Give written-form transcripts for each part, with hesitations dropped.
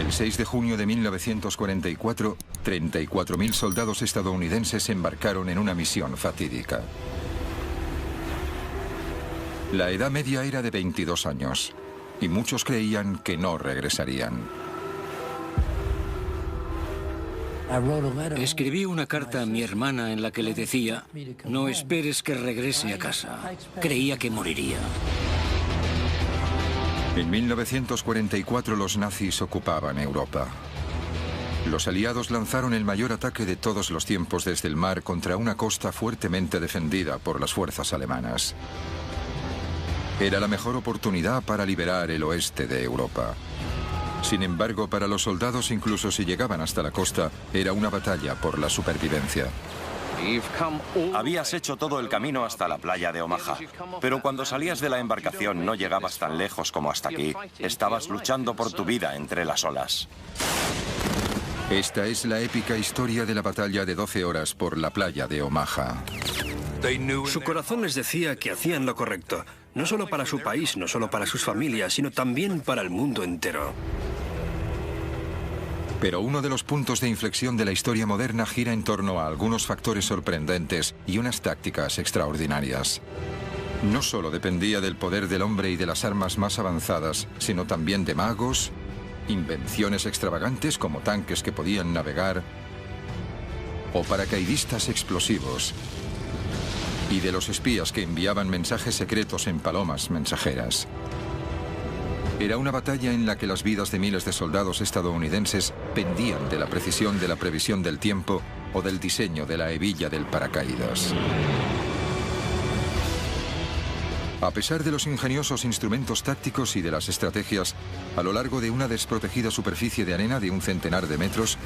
El 6 de junio de 1944, 34.000 soldados estadounidenses embarcaron en una misión fatídica. La edad media era de 22 años y muchos creían que no regresarían. Escribí una carta a mi hermana en la que le decía: no esperes que regrese a casa. Creía que moriría. En 1944 los nazis ocupaban Europa. Los aliados lanzaron el mayor ataque de todos los tiempos desde el mar contra una costa fuertemente defendida por las fuerzas alemanas. Era la mejor oportunidad para liberar el oeste de Europa. Sin embargo, para los soldados, incluso si llegaban hasta la costa, era una batalla por la supervivencia. Habías hecho todo el camino hasta la playa de Omaha, pero cuando salías de la embarcación no llegabas tan lejos como hasta aquí. Estabas luchando por tu vida entre las olas. Esta es la épica historia de la batalla de 12 horas por la playa de Omaha. Su corazón les decía que hacían lo correcto, no solo para su país, no solo para sus familias, sino también para el mundo entero. Pero uno de los puntos de inflexión de la historia moderna gira en torno a algunos factores sorprendentes y unas tácticas extraordinarias. No solo dependía del poder del hombre y de las armas más avanzadas, sino también de magos, invenciones extravagantes como tanques que podían navegar o paracaidistas explosivos, y de los espías que enviaban mensajes secretos en palomas mensajeras. Era una batalla en la que las vidas de miles de soldados estadounidenses pendían de la precisión de la previsión del tiempo o del diseño de la hebilla del paracaídas. A pesar de los ingeniosos instrumentos tácticos y de las estrategias, a lo largo de una desprotegida superficie de arena de un centenar de metros,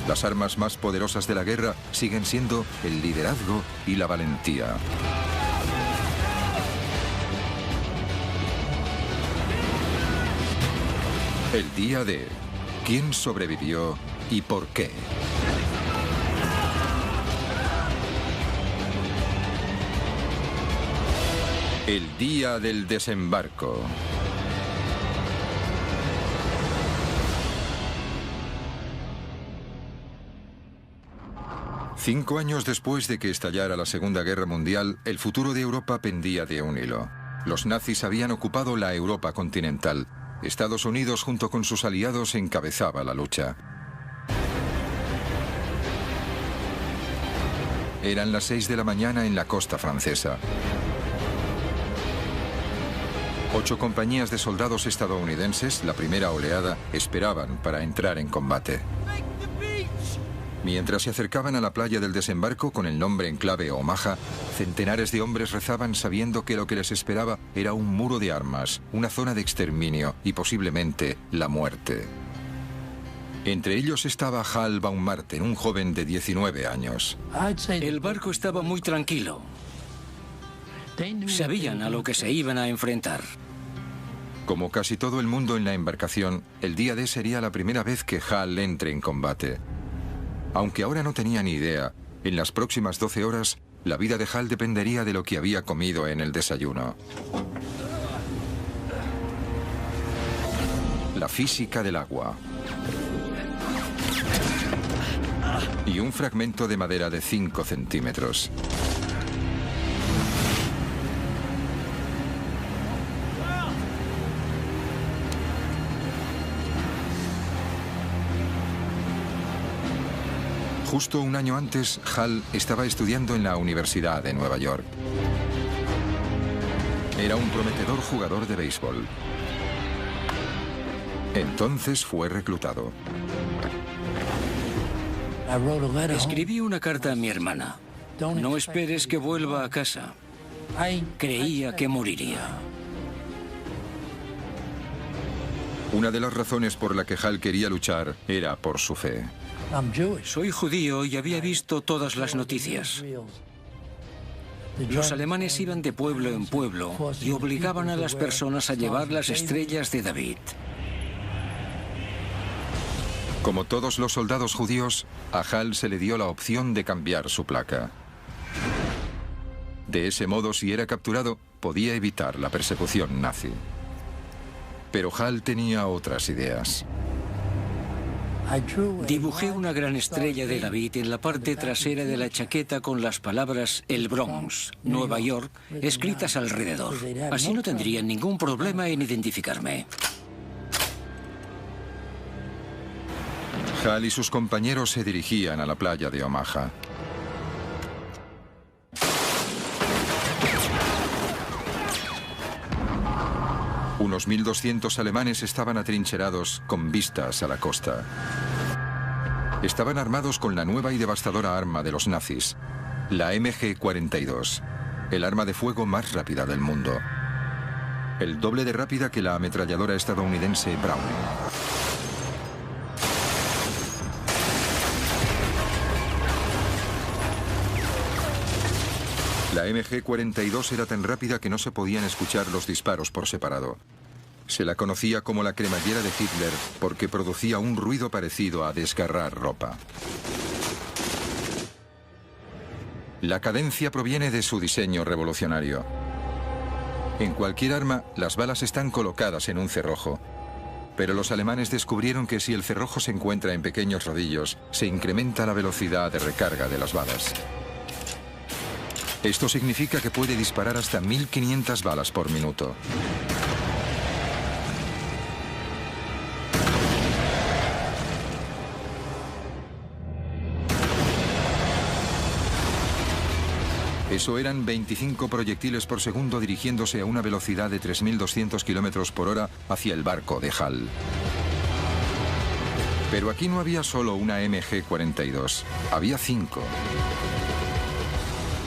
las armas más poderosas de la guerra siguen siendo el liderazgo y la valentía. El día de ¿quién sobrevivió y por qué? El día del desembarco. Cinco años después de que estallara la Segunda Guerra Mundial, el futuro de Europa pendía de un hilo. Los nazis habían ocupado la Europa continental. Estados Unidos, junto con sus aliados, encabezaba la lucha. Eran las 6 de la mañana en la costa francesa. 8 compañías de soldados estadounidenses, la primera oleada, esperaban para entrar en combate. Mientras se acercaban a la playa del desembarco con el nombre en clave Omaha, centenares de hombres rezaban sabiendo que lo que les esperaba era un muro de armas, una zona de exterminio y posiblemente la muerte. Entre ellos estaba Hal Baumgarten, un joven de 19 años. El barco estaba muy tranquilo. Sabían a lo que se iban a enfrentar. Como casi todo el mundo en la embarcación, el día D sería la primera vez que Hal entre en combate. Aunque ahora no tenía ni idea, en las próximas 12 horas, la vida de Hal dependería de lo que había comido en el desayuno. La física del agua. Y un fragmento de madera de 5 centímetros. Justo un año antes, Hal estaba estudiando en la Universidad de Nueva York. Era un prometedor jugador de béisbol. Entonces fue reclutado. Escribí una carta a mi hermana. No esperes que vuelva a casa. Creía que moriría. Una de las razones por la que Hal quería luchar era por su fe. Soy judío y había visto todas las noticias. Los alemanes iban de pueblo en pueblo y obligaban a las personas a llevar las estrellas de David. Como todos los soldados judíos, a Hal se le dio la opción de cambiar su placa. De ese modo, si era capturado, podía evitar la persecución nazi. Pero Hal tenía otras ideas. Dibujé una gran estrella de David en la parte trasera de la chaqueta con las palabras El Bronx, Nueva York, escritas alrededor. Así no tendrían ningún problema en identificarme. Hal y sus compañeros se dirigían a la playa de Omaha. Unos 1.200 alemanes estaban atrincherados con vistas a la costa. Estaban armados con la nueva y devastadora arma de los nazis, la MG-42, el arma de fuego más rápida del mundo. El doble de rápida que la ametralladora estadounidense Browning. La MG-42 era tan rápida que no se podían escuchar los disparos por separado. Se la conocía como la cremallera de Hitler porque producía un ruido parecido a desgarrar ropa. La cadencia proviene de su diseño revolucionario. En cualquier arma, las balas están colocadas en un cerrojo. Pero los alemanes descubrieron que si el cerrojo se encuentra en pequeños rodillos, se incrementa la velocidad de recarga de las balas. Esto significa que puede disparar hasta 1.500 balas por minuto. Eso eran 25 proyectiles por segundo dirigiéndose a una velocidad de 3.200 kilómetros por hora hacia el barco de Hal. Pero aquí no había solo una MG-42, había 5.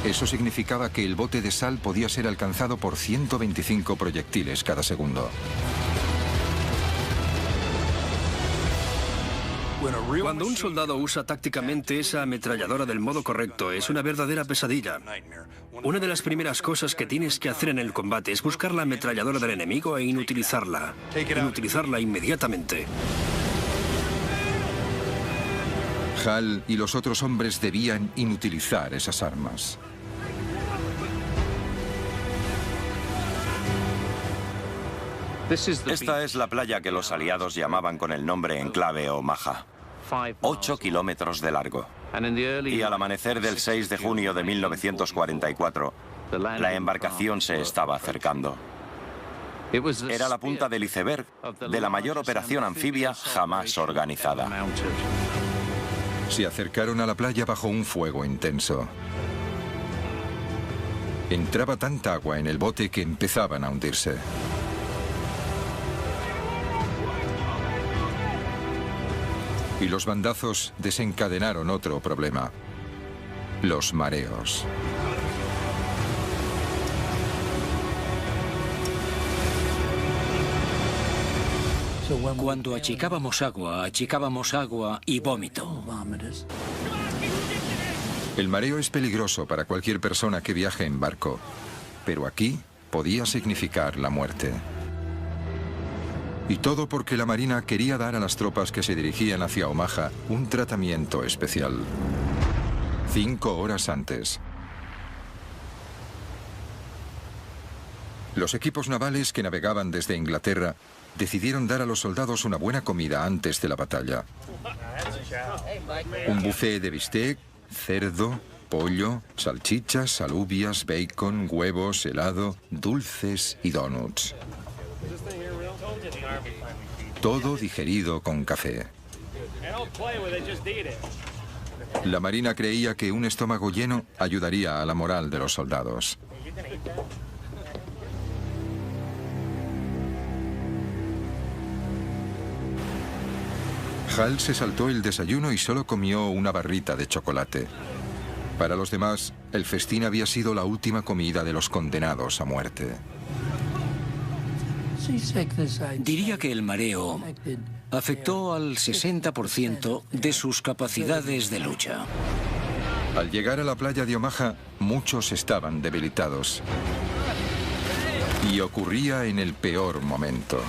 Eso significaba que el bote de sal podía ser alcanzado por 125 proyectiles cada segundo. Cuando un soldado usa tácticamente esa ametralladora del modo correcto, es una verdadera pesadilla. Una de las primeras cosas que tienes que hacer en el combate es buscar la ametralladora del enemigo e inutilizarla. Inutilizarla inmediatamente. Hal y los otros hombres debían inutilizar esas armas. Esta es la playa que los aliados llamaban con el nombre enclave Omaha. 8 kilómetros de largo. Y al amanecer del 6 de junio de 1944, la embarcación se estaba acercando. Era la punta del iceberg de la mayor operación anfibia jamás organizada. Se acercaron a la playa bajo un fuego intenso. Entraba tanta agua en el bote que empezaban a hundirse. Y los bandazos desencadenaron otro problema: los mareos. Cuando achicábamos agua y vómito. El mareo es peligroso para cualquier persona que viaje en barco, pero aquí podía significar la muerte. Y todo porque la Marina quería dar a las tropas que se dirigían hacia Omaha un tratamiento especial. 5 horas antes. Los equipos navales que navegaban desde Inglaterra decidieron dar a los soldados una buena comida antes de la batalla. Un buffet de bistec, cerdo, pollo, salchichas, alubias, bacon, huevos, helado, dulces y donuts. Todo digerido con café. La Marina creía que un estómago lleno ayudaría a la moral de los soldados. Hal se saltó el desayuno y solo comió una barrita de chocolate. Para los demás, el festín había sido la última comida de los condenados a muerte. Diría que el mareo afectó al 60% de sus capacidades de lucha. Al llegar a la playa de Omaha, muchos estaban debilitados. Y ocurría en el peor momento.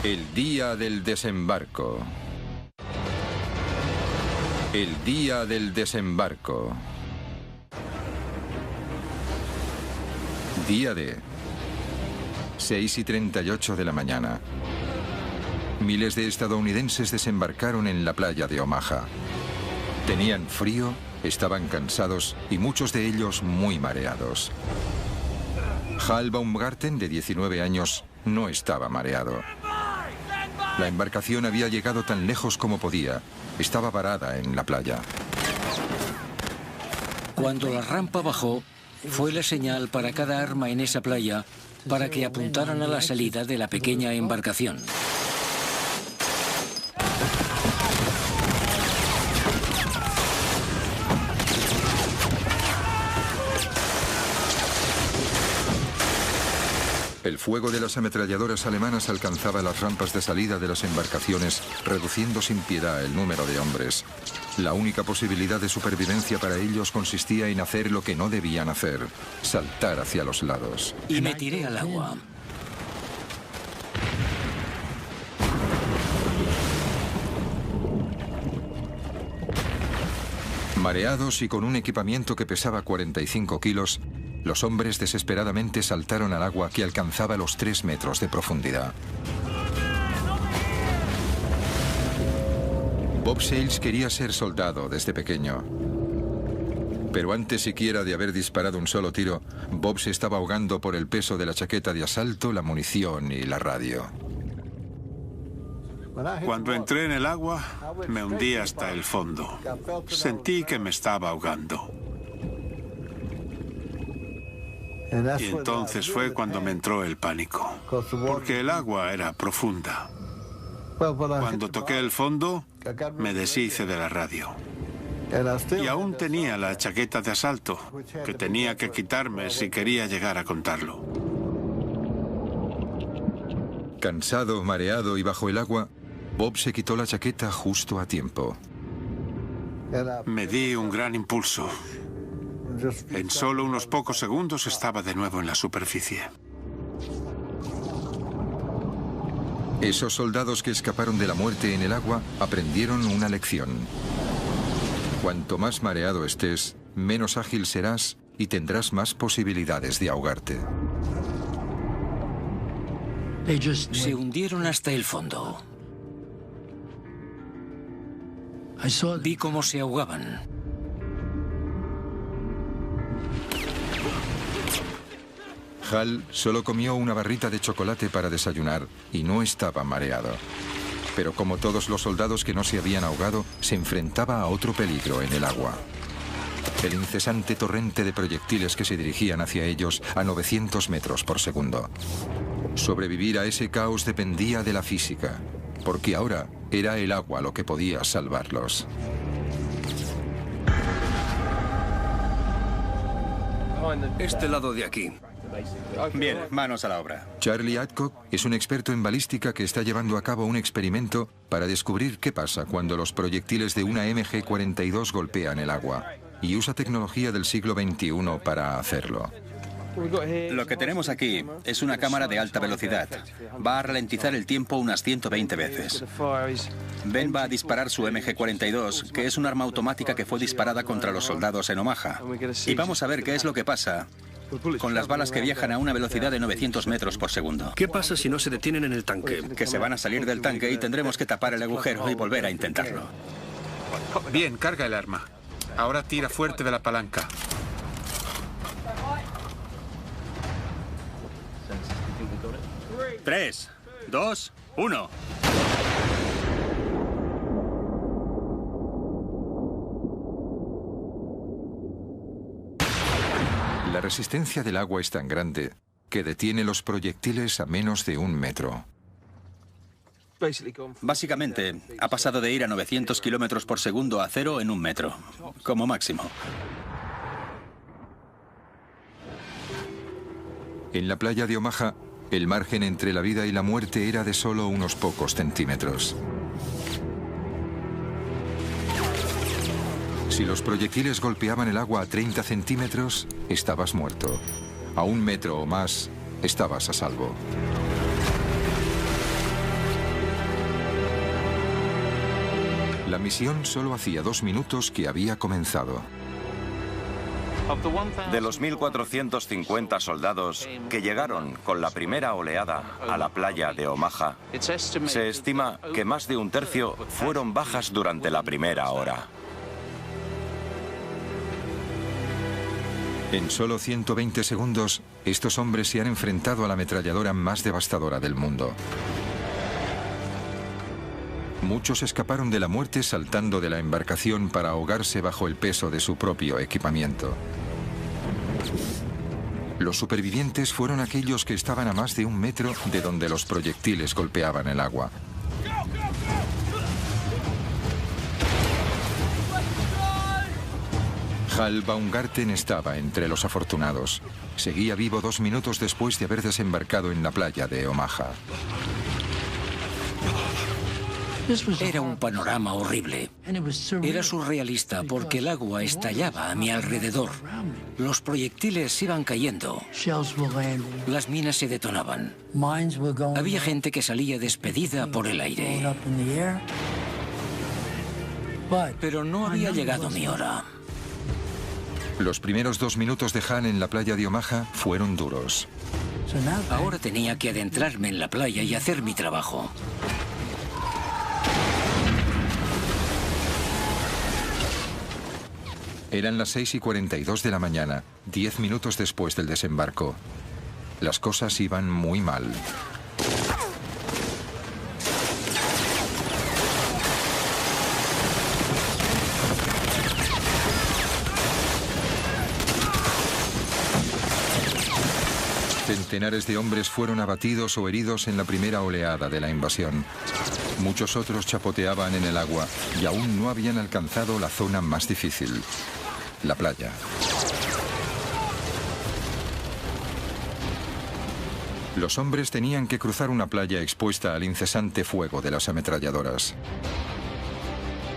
El día del desembarco. El día del desembarco. Día D. 6:38 de la mañana. Miles de estadounidenses desembarcaron en la playa de Omaha. Tenían frío, estaban cansados y muchos de ellos muy mareados. Hal Baumgarten, de 19 años, no estaba mareado. La embarcación había llegado tan lejos como podía. Estaba varada en la playa. Cuando la rampa bajó, fue la señal para cada arma en esa playa para que apuntaran a la salida de la pequeña embarcación. El fuego de las ametralladoras alemanas alcanzaba las rampas de salida de las embarcaciones, reduciendo sin piedad el número de hombres. La única posibilidad de supervivencia para ellos consistía en hacer lo que no debían hacer: saltar hacia los lados. Y me tiré al agua. Mareados y con un equipamiento que pesaba 45 kilos, los hombres desesperadamente saltaron al agua que alcanzaba los 3 metros de profundidad. Bob Sales quería ser soldado desde pequeño. Pero antes siquiera de haber disparado un solo tiro, Bob se estaba ahogando por el peso de la chaqueta de asalto, la munición y la radio. Cuando entré en el agua, me hundí hasta el fondo. Sentí que me estaba ahogando. Y entonces fue cuando me entró el pánico, porque el agua era profunda. Cuando toqué el fondo, me deshice de la radio. Y aún tenía la chaqueta de asalto, que tenía que quitarme si quería llegar a contarlo. Cansado, mareado y bajo el agua, Bob se quitó la chaqueta justo a tiempo. Me di un gran impulso. En solo unos pocos segundos estaba de nuevo en la superficie. Esos soldados que escaparon de la muerte en el agua aprendieron una lección. Cuanto más mareado estés, menos ágil serás y tendrás más posibilidades de ahogarte. Se hundieron hasta el fondo. Vi cómo se ahogaban. Hal solo comió una barrita de chocolate para desayunar y no estaba mareado. Pero como todos los soldados que no se habían ahogado, se enfrentaba a otro peligro en el agua. El incesante torrente de proyectiles que se dirigían hacia ellos a 900 metros por segundo. Sobrevivir a ese caos dependía de la física, porque ahora era el agua lo que podía salvarlos. Este lado de aquí. Bien, manos a la obra. Charlie Adcock es un experto en balística que está llevando a cabo un experimento para descubrir qué pasa cuando los proyectiles de una MG-42 golpean el agua, y usa tecnología del siglo XXI para hacerlo. Lo que tenemos aquí es una cámara de alta velocidad. Va a ralentizar el tiempo unas 120 veces. Ben va a disparar su MG-42, que es un arma automática que fue disparada contra los soldados en Omaha. Y vamos a ver qué es lo que pasa con las balas que viajan a una velocidad de 900 metros por segundo. ¿Qué pasa si no se detienen en el tanque? Que se van a salir del tanque y tendremos que tapar el agujero y volver a intentarlo. Bien, carga el arma. Ahora tira fuerte de la palanca. Tres, dos, uno. La resistencia del agua es tan grande que detiene los proyectiles a menos de 1 metro. Básicamente, ha pasado de ir a 900 kilómetros por segundo a 0 en 1 metro, como máximo. En la playa de Omaha, el margen entre la vida y la muerte era de solo unos pocos centímetros. Si los proyectiles golpeaban el agua a 30 centímetros, estabas muerto. A 1 metro o más, estabas a salvo. La misión solo hacía 2 minutos que había comenzado. De los 1.450 soldados que llegaron con la primera oleada a la playa de Omaha, se estima que más de un tercio fueron bajas durante la primera hora. En solo 120 segundos, estos hombres se han enfrentado a la ametralladora más devastadora del mundo. Muchos escaparon de la muerte saltando de la embarcación para ahogarse bajo el peso de su propio equipamiento. Los supervivientes fueron aquellos que estaban a más de 1 metro de donde los proyectiles golpeaban el agua. Hal Baumgarten estaba entre los afortunados. Seguía vivo 2 minutos después de haber desembarcado en la playa de Omaha. Era un panorama horrible. Era surrealista porque el agua estallaba a mi alrededor. Los proyectiles iban cayendo. Las minas se detonaban. Había gente que salía despedida por el aire. Pero no había llegado mi hora. Los primeros 2 minutos de Han en la playa de Omaha fueron duros. Ahora tenía que adentrarme en la playa y hacer mi trabajo. Eran las 6:42 de la mañana, 10 minutos después del desembarco. Las cosas iban muy mal. Centenares de hombres fueron abatidos o heridos en la primera oleada de la invasión. Muchos otros chapoteaban en el agua y aún no habían alcanzado la zona más difícil, la playa. Los hombres tenían que cruzar una playa expuesta al incesante fuego de las ametralladoras.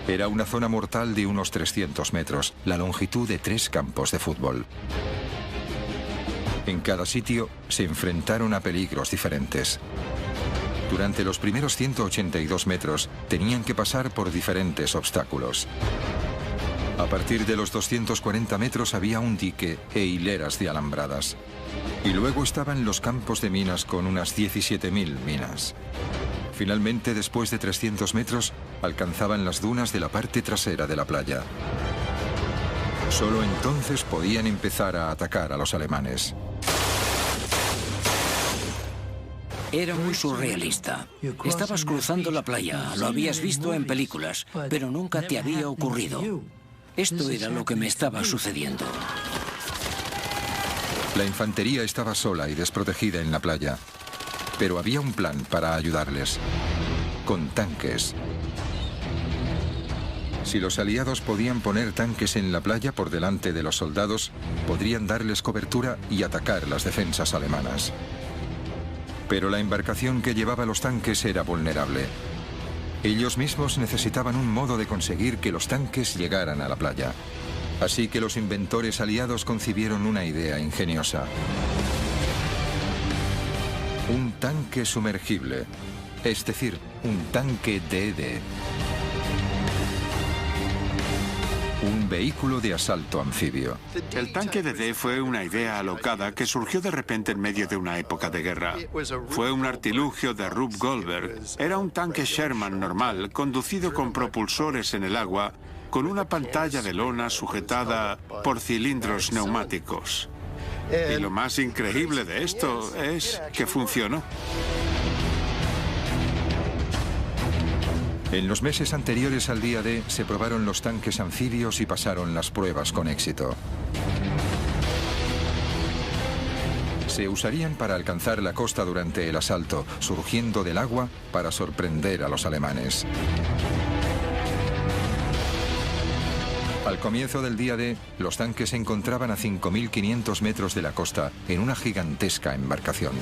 Era una zona mortal de unos 300 metros, la longitud de 3 campos de fútbol. En cada sitio se enfrentaron a peligros diferentes. Durante los primeros 182 metros tenían que pasar por diferentes obstáculos. A partir de los 240 metros había un dique e hileras de alambradas. Y luego estaban los campos de minas con unas 17.000 minas. Finalmente, después de 300 metros, alcanzaban las dunas de la parte trasera de la playa. Solo entonces podían empezar a atacar a los alemanes. Era muy surrealista. Estabas cruzando la playa, lo habías visto en películas, pero nunca te había ocurrido. Esto era lo que me estaba sucediendo. La infantería estaba sola y desprotegida en la playa, pero había un plan para ayudarles, con tanques. Si los aliados podían poner tanques en la playa por delante de los soldados, podrían darles cobertura y atacar las defensas alemanas. Pero la embarcación que llevaba los tanques era vulnerable. Ellos mismos necesitaban un modo de conseguir que los tanques llegaran a la playa. Así que los inventores aliados concibieron una idea ingeniosa. Un tanque sumergible, es decir, un tanque DD. Un vehículo de asalto anfibio. El tanque DD fue una idea alocada que surgió de repente en medio de una época de guerra. Fue un artilugio de Rube Goldberg. Era un tanque Sherman normal, conducido con propulsores en el agua, con una pantalla de lona sujetada por cilindros neumáticos. Y lo más increíble de esto es que funcionó. En los meses anteriores al día D se probaron los tanques anfibios y pasaron las pruebas con éxito. Se usarían para alcanzar la costa durante el asalto, surgiendo del agua para sorprender a los alemanes. Al comienzo del día D, los tanques se encontraban a 5.500 metros de la costa, en una gigantesca embarcación.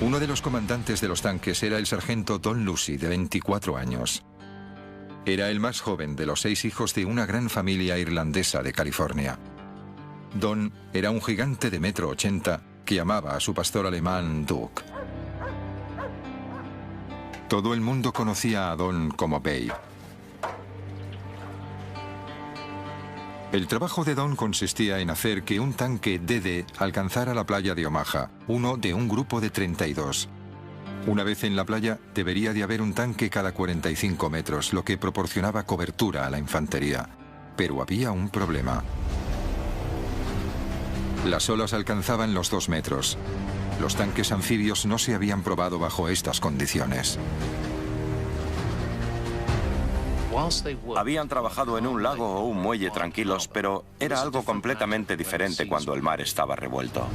Uno de los comandantes de los tanques era el sargento Don Lucy, de 24 años. Era el más joven de los 6 hijos de una gran familia irlandesa de California. Don era un gigante de 1,80 m que amaba a su pastor alemán Duke. Todo el mundo conocía a Don como Babe. El trabajo de Don consistía en hacer que un tanque DD alcanzara la playa de Omaha, uno de un grupo de 32. Una vez en la playa, debería de haber un tanque cada 45 metros, lo que proporcionaba cobertura a la infantería. Pero había un problema. Las olas alcanzaban los 2 metros. Los tanques anfibios no se habían probado bajo estas condiciones. Habían trabajado en un lago o un muelle tranquilos, pero era algo completamente diferente cuando el mar estaba revuelto.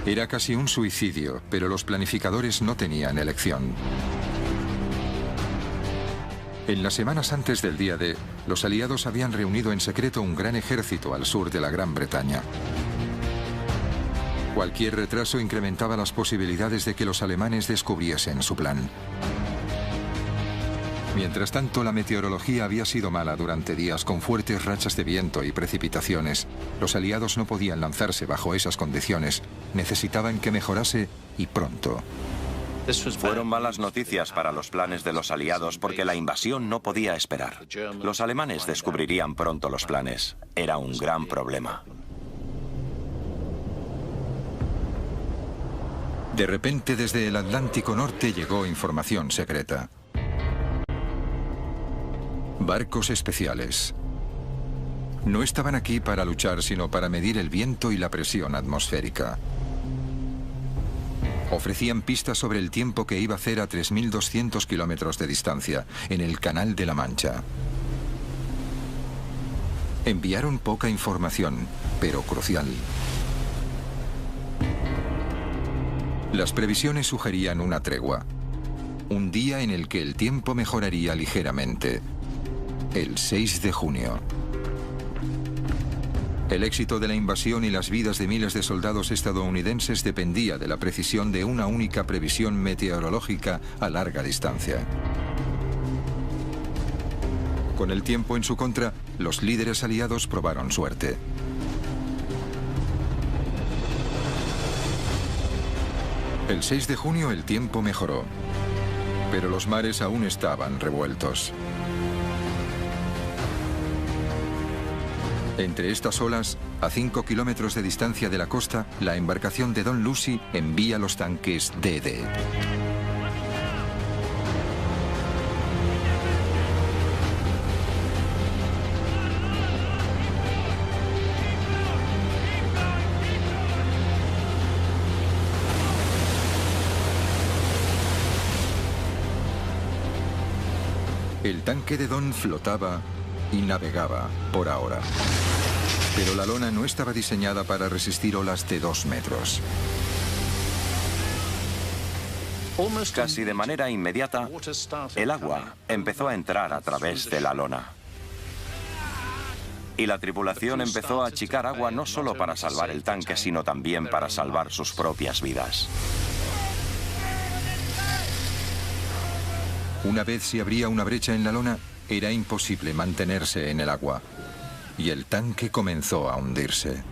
Era casi un suicidio, pero los planificadores no tenían elección. En las semanas antes del día D, los aliados habían reunido en secreto un gran ejército al sur de la Gran Bretaña. Cualquier retraso incrementaba las posibilidades de que los alemanes descubriesen su plan. Mientras tanto, la meteorología había sido mala durante días con fuertes rachas de viento y precipitaciones. Los aliados no podían lanzarse bajo esas condiciones. Necesitaban que mejorase y pronto. Fueron malas noticias para los planes de los aliados porque la invasión no podía esperar. Los alemanes descubrirían pronto los planes. Era un gran problema. De repente, desde el Atlántico Norte llegó información secreta. Barcos especiales. No estaban aquí para luchar, sino para medir el viento y la presión atmosférica. Ofrecían pistas sobre el tiempo que iba a hacer a 3.200 kilómetros de distancia, en el Canal de la Mancha. Enviaron poca información, pero crucial. Las previsiones sugerían una tregua. Un día en el que el tiempo mejoraría ligeramente. El 6 de junio. El éxito de la invasión y las vidas de miles de soldados estadounidenses dependía de la precisión de una única previsión meteorológica a larga distancia. Con el tiempo en su contra, los líderes aliados probaron suerte. El 6 de junio el tiempo mejoró, pero los mares aún estaban revueltos. Entre estas olas, a 5 kilómetros de distancia de la costa, la embarcación de Don Lucy envía los tanques DD. El tanque de Don flotaba y navegaba por ahora. Pero la lona no estaba diseñada para resistir olas de 2 metros. Casi de manera inmediata, el agua empezó a entrar a través de la lona. Y la tripulación empezó a achicar agua no solo para salvar el tanque, sino también para salvar sus propias vidas. Una vez se abría una brecha en la lona, era imposible mantenerse en el agua. Y el tanque comenzó a hundirse.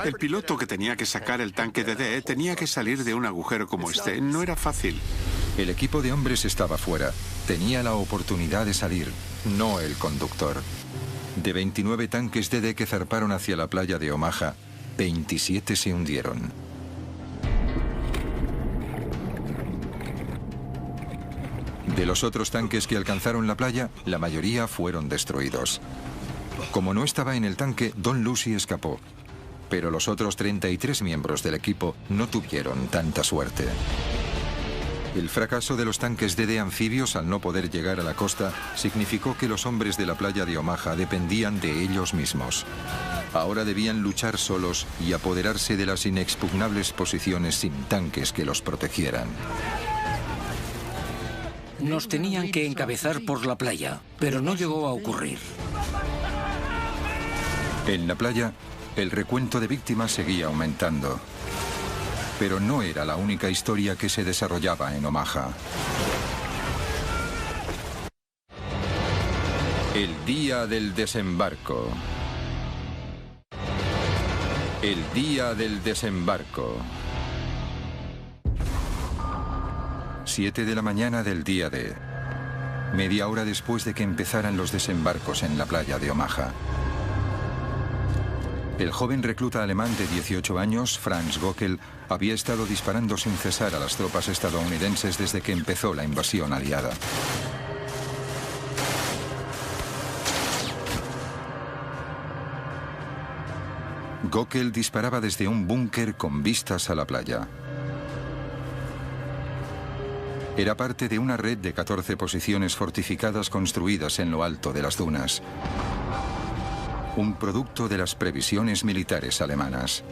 El piloto que tenía que sacar el tanque DD tenía que salir de un agujero como este. No era fácil. El equipo de hombres estaba fuera. Tenía la oportunidad de salir, no el conductor. De 29 tanques DD que zarparon hacia la playa de Omaha, 27 se hundieron. De los otros tanques que alcanzaron la playa, la mayoría fueron destruidos. Como no estaba en el tanque, Don Lucy escapó. Pero los otros 33 miembros del equipo no tuvieron tanta suerte. El fracaso de los tanques DD anfibios al no poder llegar a la costa significó que los hombres de la playa de Omaha dependían de ellos mismos. Ahora debían luchar solos y apoderarse de las inexpugnables posiciones sin tanques que los protegieran. Nos tenían que encabezar por la playa, pero no llegó a ocurrir. En la playa, el recuento de víctimas seguía aumentando. Pero no era la única historia que se desarrollaba en Omaha. El día del desembarco. El día del desembarco. 7 de la mañana del día D. media hora después de que empezaran los desembarcos en la playa de Omaha. El joven recluta alemán de 18 años, Franz Göckel, había estado disparando sin cesar a las tropas estadounidenses desde que empezó la invasión aliada. Göckel disparaba desde un búnker con vistas a la playa. Era parte de una red de 14 posiciones fortificadas construidas en lo alto de las dunas. Un producto de las previsiones militares alemanas.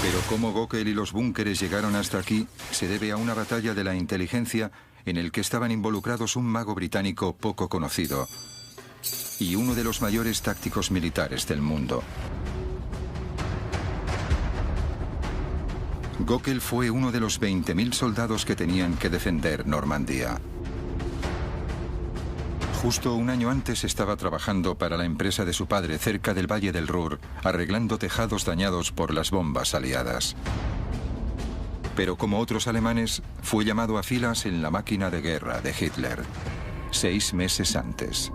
Pero cómo Göckel y los búnkeres llegaron hasta aquí se debe a una batalla de la inteligencia en el que estaban involucrados un mago británico poco conocido y uno de los mayores tácticos militares del mundo. Göckel fue uno de los 20.000 soldados que tenían que defender Normandía. Justo un año antes estaba trabajando para la empresa de su padre cerca del Valle del Ruhr, arreglando tejados dañados por las bombas aliadas. Pero como otros alemanes, fue llamado a filas en la máquina de guerra de Hitler, 6 meses antes.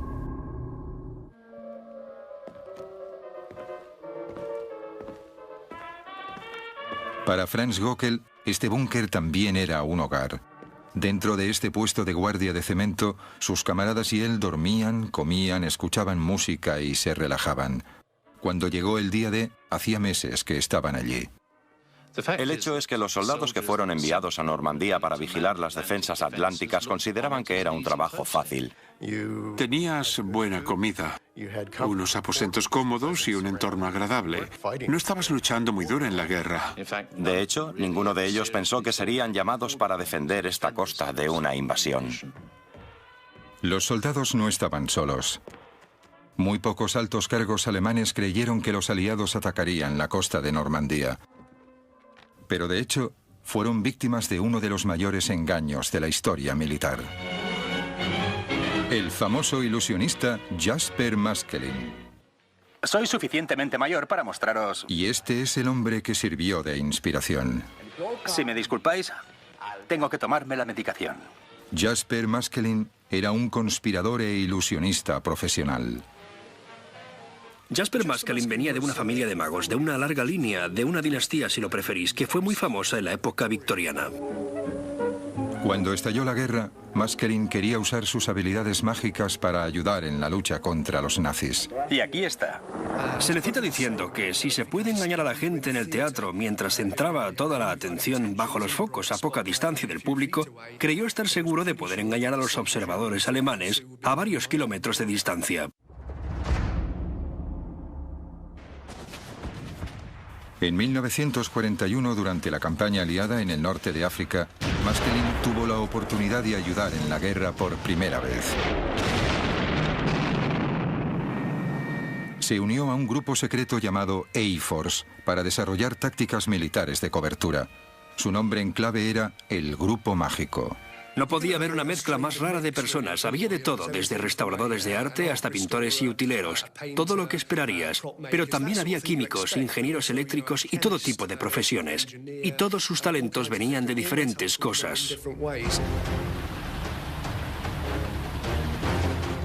Para Franz Göckel, este búnker también era un hogar. Dentro de este puesto de guardia de cemento, sus camaradas y él dormían, comían, escuchaban música y se relajaban. Cuando llegó el día D, hacía meses que estaban allí. El hecho es que los soldados que fueron enviados a Normandía para vigilar las defensas atlánticas consideraban que era un trabajo fácil. Tenías buena comida, unos aposentos cómodos y un entorno agradable. No estabas luchando muy duro en la guerra. De hecho, ninguno de ellos pensó que serían llamados para defender esta costa de una invasión. Los soldados no estaban solos. Muy pocos altos cargos alemanes creyeron que los aliados atacarían la costa de Normandía. Pero de hecho, fueron víctimas de uno de los mayores engaños de la historia militar. El famoso ilusionista Jasper Maskelyne. Soy suficientemente mayor para mostraros... Y este es el hombre que sirvió de inspiración. Si me disculpáis, tengo que tomarme la medicación. Jasper Maskelyne era un conspirador e ilusionista profesional. Jasper Maskelyne venía de una familia de magos, de una larga línea, de una dinastía, si lo preferís, que fue muy famosa en la época victoriana. Cuando estalló la guerra, Maskelyne quería usar sus habilidades mágicas para ayudar en la lucha contra los nazis. Y aquí está. Se le cita diciendo que si se puede engañar a la gente en el teatro mientras centraba toda la atención bajo los focos a poca distancia del público, creyó estar seguro de poder engañar a los observadores alemanes a varios kilómetros de distancia. En 1941, durante la campaña aliada en el norte de África, Maskelyne tuvo la oportunidad de ayudar en la guerra por primera vez. Se unió a un grupo secreto llamado A-Force para desarrollar tácticas militares de cobertura. Su nombre en clave era el Grupo Mágico. No podía haber una mezcla más rara de personas. Había de todo, desde restauradores de arte hasta pintores y utileros. Todo lo que esperarías. Pero también había químicos, ingenieros eléctricos y todo tipo de profesiones. Y todos sus talentos venían de diferentes cosas.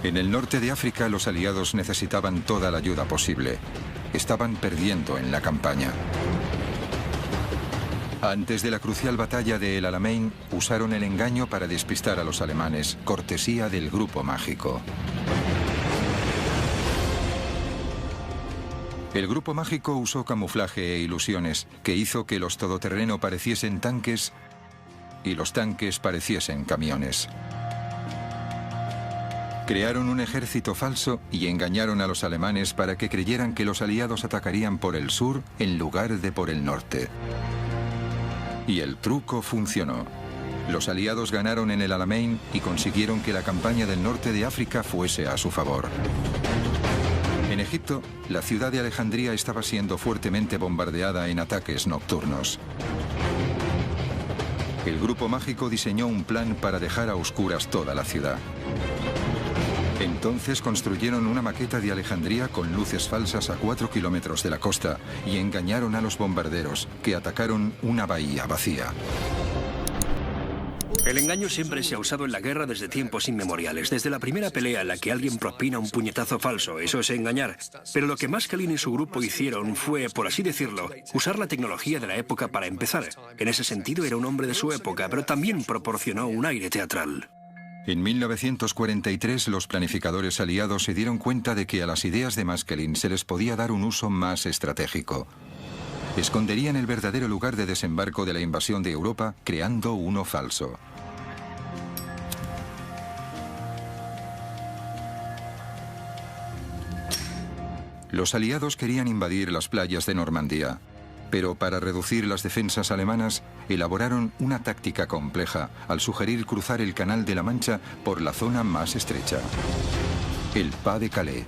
En el norte de África, los aliados necesitaban toda la ayuda posible. Estaban perdiendo en la campaña. Antes de la crucial batalla de El Alamein, usaron el engaño para despistar a los alemanes, cortesía del Grupo Mágico. El Grupo Mágico usó camuflaje e ilusiones, que hizo que los todoterreno pareciesen tanques y los tanques pareciesen camiones. Crearon un ejército falso y engañaron a los alemanes para que creyeran que los aliados atacarían por el sur en lugar de por el norte. Y el truco funcionó. Los aliados ganaron en el Alamein y consiguieron que la campaña del norte de África fuese a su favor. En Egipto, la ciudad de Alejandría estaba siendo fuertemente bombardeada en ataques nocturnos. El Grupo Mágico diseñó un plan para dejar a oscuras toda la ciudad. Entonces construyeron una maqueta de Alejandría con luces falsas a 4 kilómetros de la costa y engañaron a los bombarderos, que atacaron una bahía vacía. El engaño siempre se ha usado en la guerra desde tiempos inmemoriales. Desde la primera pelea en la que alguien propina un puñetazo falso, eso es engañar. Pero lo que Maskelyne y su grupo hicieron fue, por así decirlo, usar la tecnología de la época para empezar. En ese sentido era un hombre de su época, pero también proporcionó un aire teatral. En 1943 los planificadores aliados se dieron cuenta de que a las ideas de Maskelyne se les podía dar un uso más estratégico. Esconderían el verdadero lugar de desembarco de la invasión de Europa creando uno falso. Los aliados querían invadir las playas de Normandía, pero para reducir las defensas alemanas elaboraron una táctica compleja al sugerir cruzar el Canal de la Mancha por la zona más estrecha, el Pas de Calais.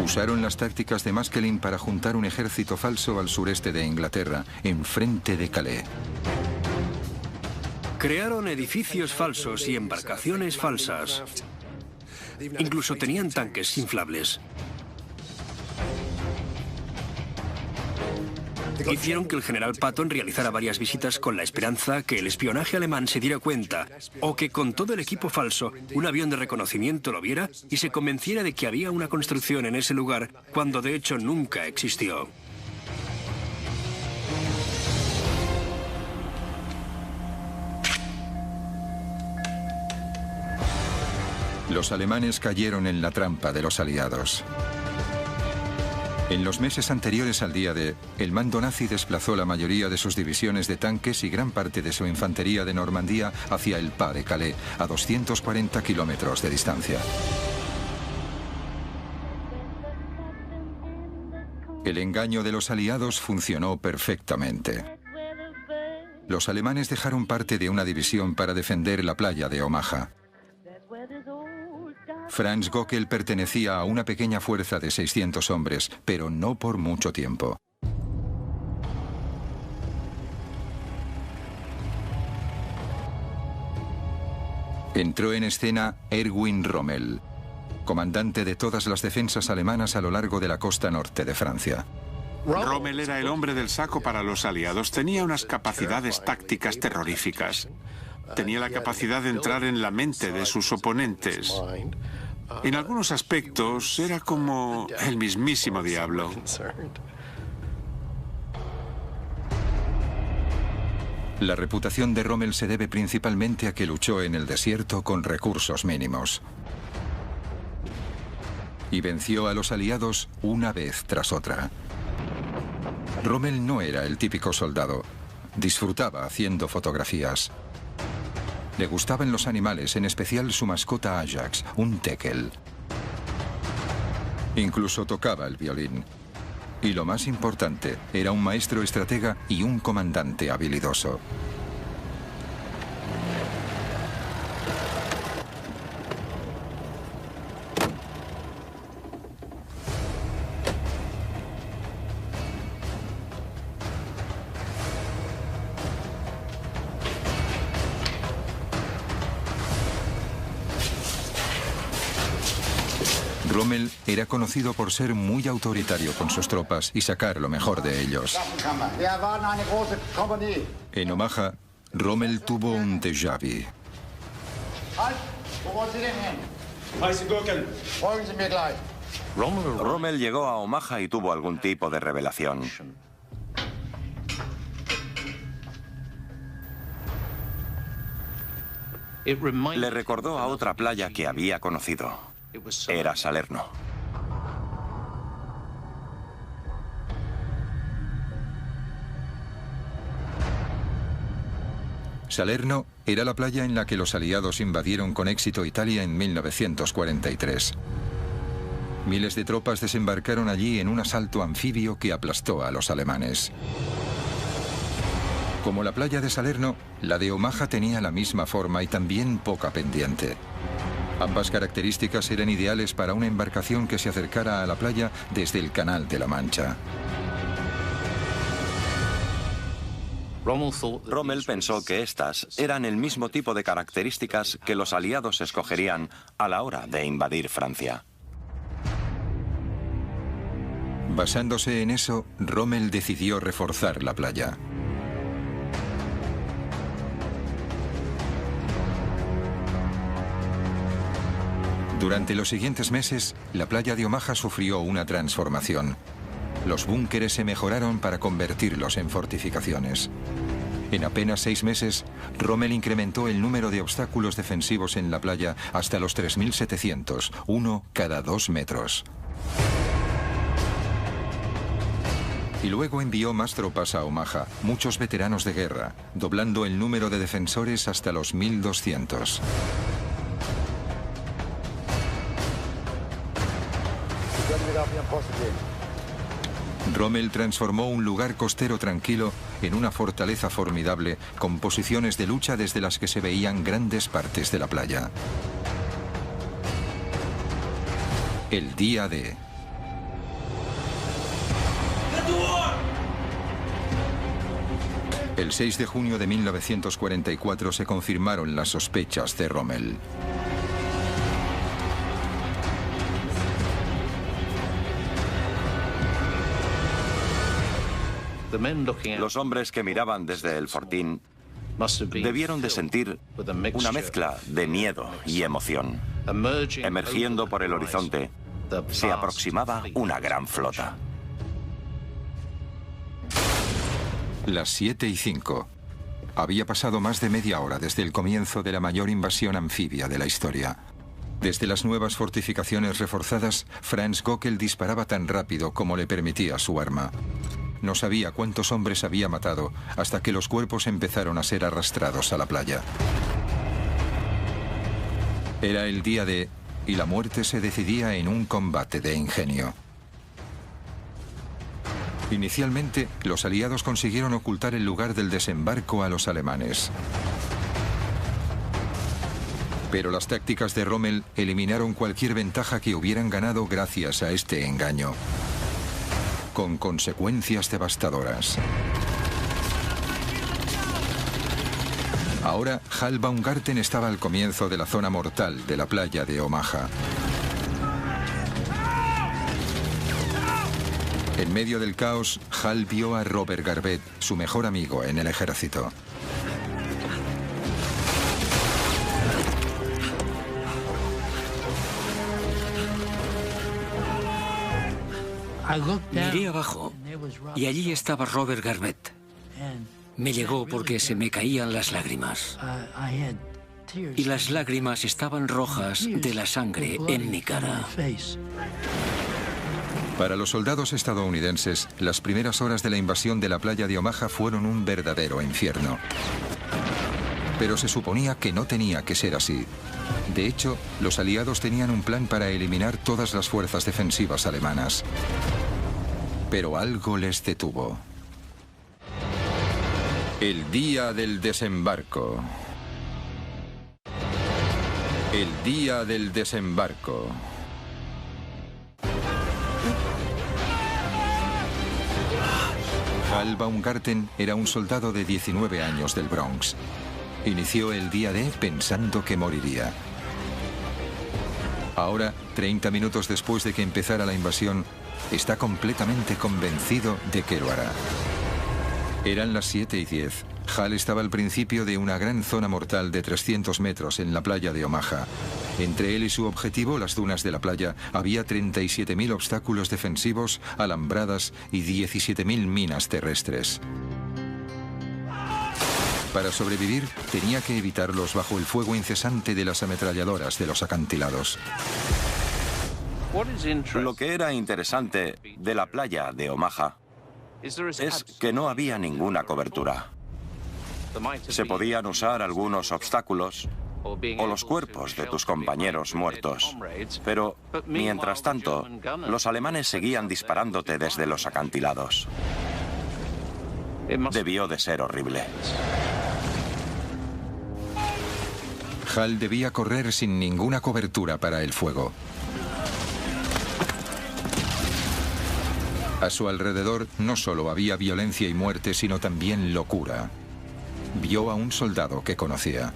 Usaron las tácticas de Maskelyne para juntar un ejército falso al sureste de Inglaterra, enfrente de Calais. Crearon edificios falsos y embarcaciones falsas. Incluso tenían tanques inflables. Hicieron que el general Patton realizara varias visitas con la esperanza que el espionaje alemán se diera cuenta, o que con todo el equipo falso, un avión de reconocimiento lo viera y se convenciera de que había una construcción en ese lugar, cuando de hecho nunca existió. Los alemanes cayeron en la trampa de los aliados. En los meses anteriores al día D, el mando nazi desplazó la mayoría de sus divisiones de tanques y gran parte de su infantería de Normandía hacia el Pas de Calais, a 240 kilómetros de distancia. El engaño de los aliados funcionó perfectamente. Los alemanes dejaron parte de una división para defender la playa de Omaha. Franz Gockel pertenecía a una pequeña fuerza de 600 hombres, pero no por mucho tiempo. Entró en escena Erwin Rommel, comandante de todas las defensas alemanas a lo largo de la costa norte de Francia. Rommel era el hombre del saco para los aliados. Tenía unas capacidades tácticas terroríficas. Tenía la capacidad de entrar en la mente de sus oponentes. En algunos aspectos era como el mismísimo diablo. La reputación de Rommel se debe principalmente a que luchó en el desierto con recursos mínimos. Y venció a los aliados una vez tras otra. Rommel no era el típico soldado. Disfrutaba haciendo fotografías. Le gustaban los animales, en especial su mascota Ajax, un teckel. Incluso tocaba el violín. Y lo más importante, era un maestro estratega y un comandante habilidoso. Rommel era conocido por ser muy autoritario con sus tropas y sacar lo mejor de ellos. En Omaha, Rommel tuvo un déjà vu. Rommel llegó a Omaha y tuvo algún tipo de revelación. Le recordó a otra playa que había conocido. Era Salerno. Salerno era la playa en la que los aliados invadieron con éxito Italia en 1943. Miles de tropas desembarcaron allí en un asalto anfibio que aplastó a los alemanes. Como la playa de Salerno, la de Omaha tenía la misma forma y también poca pendiente. Ambas características eran ideales para una embarcación que se acercara a la playa desde el Canal de la Mancha. Rommel pensó que estas eran el mismo tipo de características que los aliados escogerían a la hora de invadir Francia. Basándose en eso, Rommel decidió reforzar la playa. Durante los siguientes meses, la playa de Omaha sufrió una transformación. Los búnkeres se mejoraron para convertirlos en fortificaciones. En apenas 6 meses, Rommel incrementó el número de obstáculos defensivos en la playa hasta los 3.700, uno cada 2 metros. Y luego envió más tropas a Omaha, muchos veteranos de guerra, doblando el número de defensores hasta los 1.200. Rommel transformó un lugar costero tranquilo en una fortaleza formidable con posiciones de lucha desde las que se veían grandes partes de la playa. El día D. El 6 de junio de 1944 se confirmaron las sospechas de Rommel. Los hombres que miraban desde el fortín debieron de sentir una mezcla de miedo y emoción. Emergiendo por el horizonte, se aproximaba una gran flota. Las 7:05. Había pasado más de media hora desde el comienzo de la mayor invasión anfibia de la historia. Desde las nuevas fortificaciones reforzadas, Franz Göckel disparaba tan rápido como le permitía su arma. No sabía cuántos hombres había matado hasta que los cuerpos empezaron a ser arrastrados a la playa. Era el día D y la muerte se decidía en un combate de ingenio. Inicialmente, los aliados consiguieron ocultar el lugar del desembarco a los alemanes. Pero las tácticas de Rommel eliminaron cualquier ventaja que hubieran ganado gracias a este engaño, con consecuencias devastadoras. Ahora, Hal Baumgarten estaba al comienzo de la zona mortal de la playa de Omaha. En medio del caos, Hal vio a Robert Garvett, su mejor amigo en el ejército. Miré abajo y allí estaba Robert Garvett. Me llegó porque se me caían las lágrimas. Y las lágrimas estaban rojas de la sangre en mi cara. Para los soldados estadounidenses, las primeras horas de la invasión de la playa de Omaha fueron un verdadero infierno. Pero se suponía que no tenía que ser así. De hecho, los aliados tenían un plan para eliminar todas las fuerzas defensivas alemanas. Pero algo les detuvo. El día del desembarco. El día del desembarco. Hal Baumgarten era un soldado de 19 años del Bronx. Inició el día D pensando que moriría. Ahora, 30 minutos después de que empezara la invasión, está completamente convencido de que lo hará. Eran las 7:10. Hal estaba al principio de una gran zona mortal de 300 metros en la playa de Omaha. Entre él y su objetivo, las dunas de la playa, había 37.000 obstáculos defensivos, alambradas y 17.000 minas terrestres. Para sobrevivir, tenía que evitarlos bajo el fuego incesante de las ametralladoras de los acantilados. Lo que era interesante de la playa de Omaha es que no había ninguna cobertura. Se podían usar algunos obstáculos o los cuerpos de tus compañeros muertos. Pero, mientras tanto, los alemanes seguían disparándote desde los acantilados. Debió de ser horrible. Hal debía correr sin ninguna cobertura para el fuego. A su alrededor no solo había violencia y muerte, sino también locura. Vio a un soldado que conocía.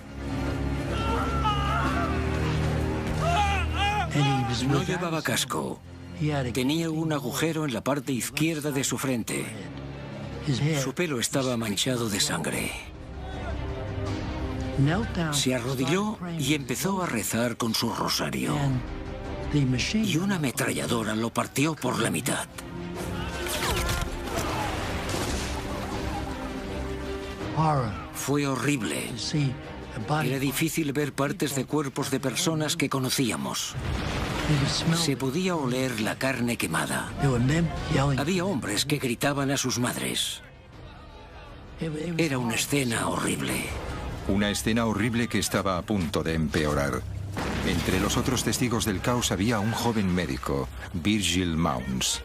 No llevaba casco. Tenía un agujero en la parte izquierda de su frente. Su pelo estaba manchado de sangre. Se arrodilló y empezó a rezar con su rosario. y una ametralladora lo partió por la mitad. Fue horrible. Era difícil ver partes de cuerpos de personas que conocíamos. Se podía oler la carne quemada. Había hombres que gritaban a sus madres. Era una escena horrible. Una escena horrible que estaba a punto de empeorar. Entre los otros testigos del caos había un joven médico, Virgil Mounds.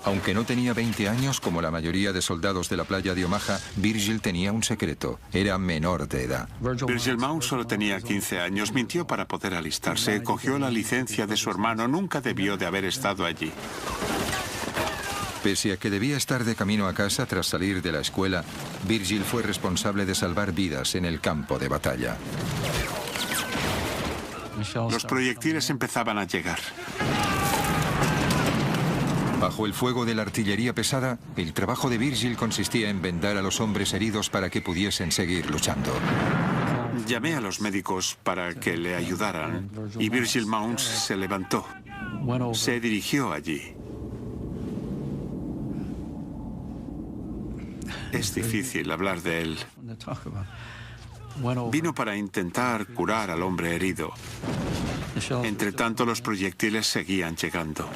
Aunque no tenía 20 años, como la mayoría de soldados de la playa de Omaha, Virgil tenía un secreto. Era menor de edad. Virgil Mounds solo tenía 15 años. Mintió para poder alistarse. Cogió la licencia de su hermano. Nunca debió de haber estado allí. Pese a que debía estar de camino a casa tras salir de la escuela, Virgil fue responsable de salvar vidas en el campo de batalla. Los proyectiles empezaban a llegar. Bajo el fuego de la artillería pesada, el trabajo de Virgil consistía en vendar a los hombres heridos para que pudiesen seguir luchando. Llamé a los médicos para que le ayudaran y Virgil Mounds se levantó. Se dirigió allí. Es difícil hablar de él. Vino para intentar curar al hombre herido. Entre tanto, los proyectiles seguían llegando.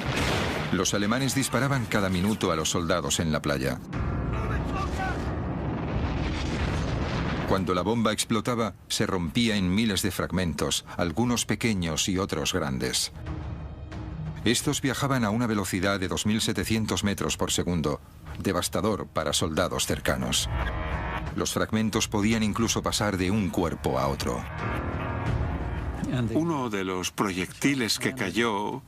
Los alemanes disparaban cada minuto a los soldados en la playa. Cuando la bomba explotaba, se rompía en miles de fragmentos, algunos pequeños y otros grandes. Estos viajaban a una velocidad de 2.700 metros por segundo, devastador para soldados cercanos. Los fragmentos podían incluso pasar de un cuerpo a otro. Uno de los proyectiles que cayó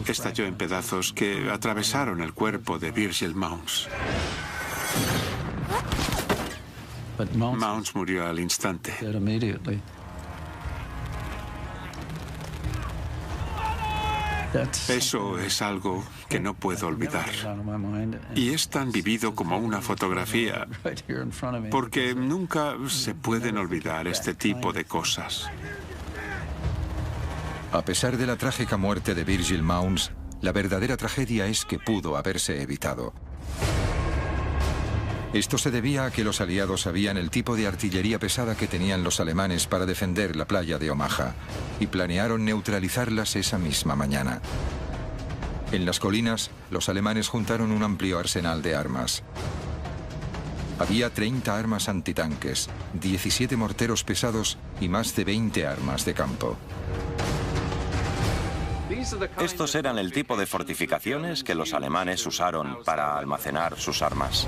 estalló en pedazos que atravesaron el cuerpo de Virgil Mounds. Mounds murió al instante. Eso es algo que no puedo olvidar. Y es tan vivido como una fotografía, porque nunca se pueden olvidar este tipo de cosas. A pesar de la trágica muerte de Virgil Mounds, la verdadera tragedia es que pudo haberse evitado. Esto se debía a que los aliados sabían el tipo de artillería pesada que tenían los alemanes para defender la playa de Omaha y planearon neutralizarlas esa misma mañana. En las colinas, los alemanes juntaron un amplio arsenal de armas. Había 30 armas antitanques, 17 morteros pesados y más de 20 armas de campo. Estos eran el tipo de fortificaciones que los alemanes usaron para almacenar sus armas.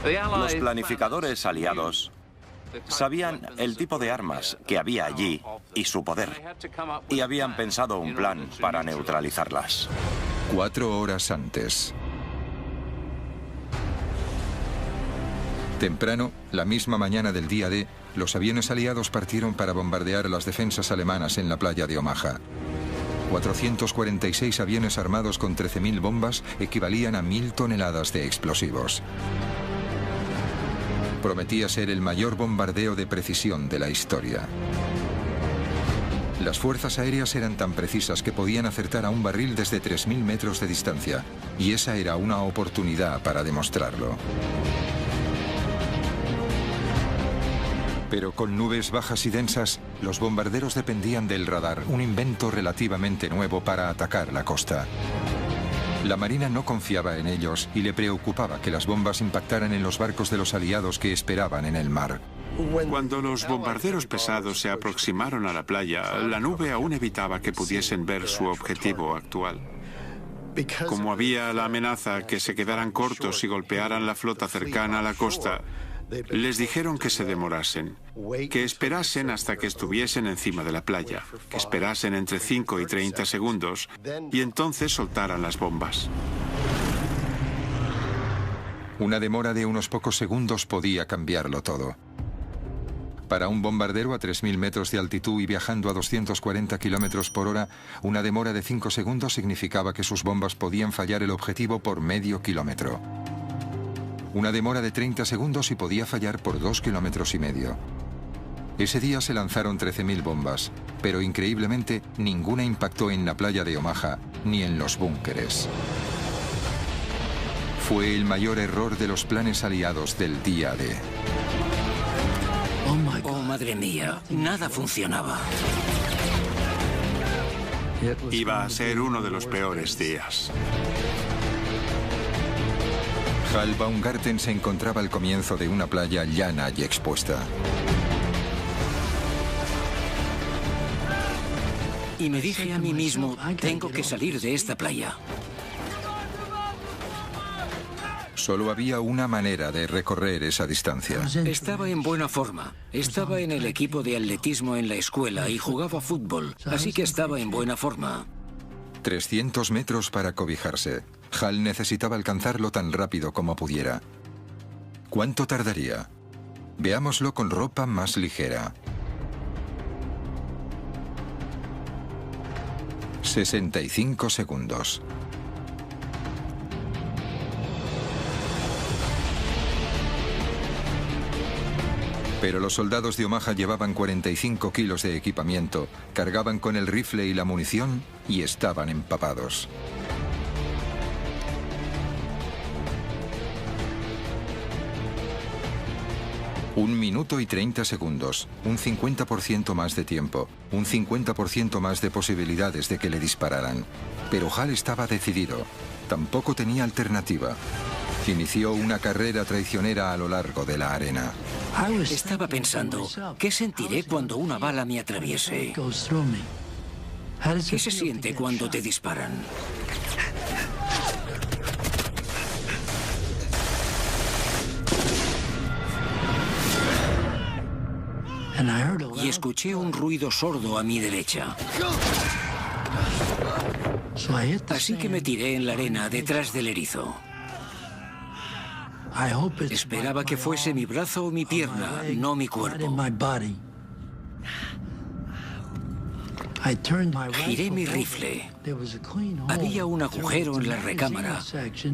Los planificadores aliados sabían el tipo de armas que había allí y su poder, y habían pensado un plan para neutralizarlas. 4 horas antes. Temprano, la misma mañana del día D, los aviones aliados partieron para bombardear las defensas alemanas en la playa de Omaha. 446 aviones armados con 13.000 bombas equivalían a 1.000 toneladas de explosivos. Prometía ser el mayor bombardeo de precisión de la historia. Las fuerzas aéreas eran tan precisas que podían acertar a un barril desde 3.000 metros de distancia, y esa era una oportunidad para demostrarlo. Pero con nubes bajas y densas, los bombarderos dependían del radar, un invento relativamente nuevo para atacar la costa. La Marina no confiaba en ellos y le preocupaba que las bombas impactaran en los barcos de los aliados que esperaban en el mar. Cuando los bombarderos pesados se aproximaron a la playa, la nube aún evitaba que pudiesen ver su objetivo actual. Como había la amenaza que se quedaran cortos y golpearan la flota cercana a la costa, les dijeron que se demorasen, que esperasen hasta que estuviesen encima de la playa, que esperasen entre 5 y 30 segundos y entonces soltaran las bombas. Una demora de unos pocos segundos podía cambiarlo todo. Para un bombardero a 3.000 metros de altitud y viajando a 240 kilómetros por hora, una demora de 5 segundos significaba que sus bombas podían fallar el objetivo por medio kilómetro. Una demora de 30 segundos y podía fallar por 2,5 kilómetros. Ese día se lanzaron 13.000 bombas, pero increíblemente ninguna impactó en la playa de Omaha ni en los búnkeres. Fue el mayor error de los planes aliados del día D. Oh, madre mía, nada funcionaba. Iba a ser uno de los peores días. Hal Baumgarten se encontraba al comienzo de una playa llana y expuesta. Y me dije a mí mismo, tengo que salir de esta playa. Solo había una manera de recorrer esa distancia. Estaba en buena forma. Estaba en el equipo de atletismo en la escuela y jugaba fútbol, así que estaba en buena forma. 300 metros para cobijarse. Hal necesitaba alcanzarlo tan rápido como pudiera. ¿Cuánto tardaría? Veámoslo con ropa más ligera. 65 segundos. Pero los soldados de Omaha llevaban 45 kilos de equipamiento, cargaban con el rifle y la munición y estaban empapados. Un minuto y 30 segundos, un 50% más de tiempo, un 50% más de posibilidades de que le dispararan. Pero Hal estaba decidido, tampoco tenía alternativa. Inició una carrera traicionera a lo largo de la arena. Estaba pensando, ¿qué sentiré cuando una bala me atraviese? ¿Qué se siente cuando te disparan? Y escuché un ruido sordo a mi derecha. Así que me tiré en la arena detrás del erizo. Esperaba que fuese mi brazo o mi pierna, no mi cuerpo. Giré mi rifle. Había un agujero en la recámara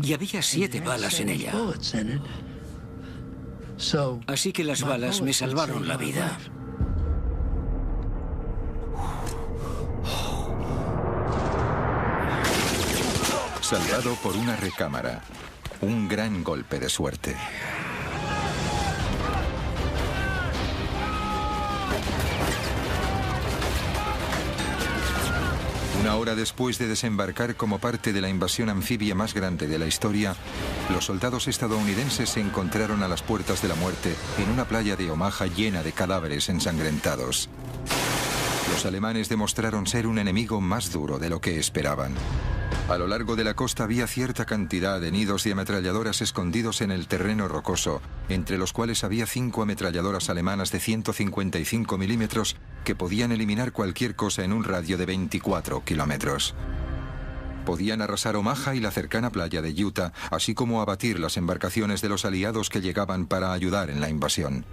y había 7 balas en ella. Así que las balas me salvaron la vida. Salvado por una recámara. Un gran golpe de suerte. Una hora después de desembarcar como parte de la invasión anfibia más grande de la historia, los soldados estadounidenses se encontraron a las puertas de la muerte en una playa de Omaha llena de cadáveres ensangrentados. Los alemanes demostraron ser un enemigo más duro de lo que esperaban. A lo largo de la costa había cierta cantidad de nidos de ametralladoras escondidos en el terreno rocoso, entre los cuales había 5 ametralladoras alemanas de 155 milímetros que podían eliminar cualquier cosa en un radio de 24 kilómetros. Podían arrasar Omaha y la cercana playa de Utah, así como abatir las embarcaciones de los aliados que llegaban para ayudar en la invasión.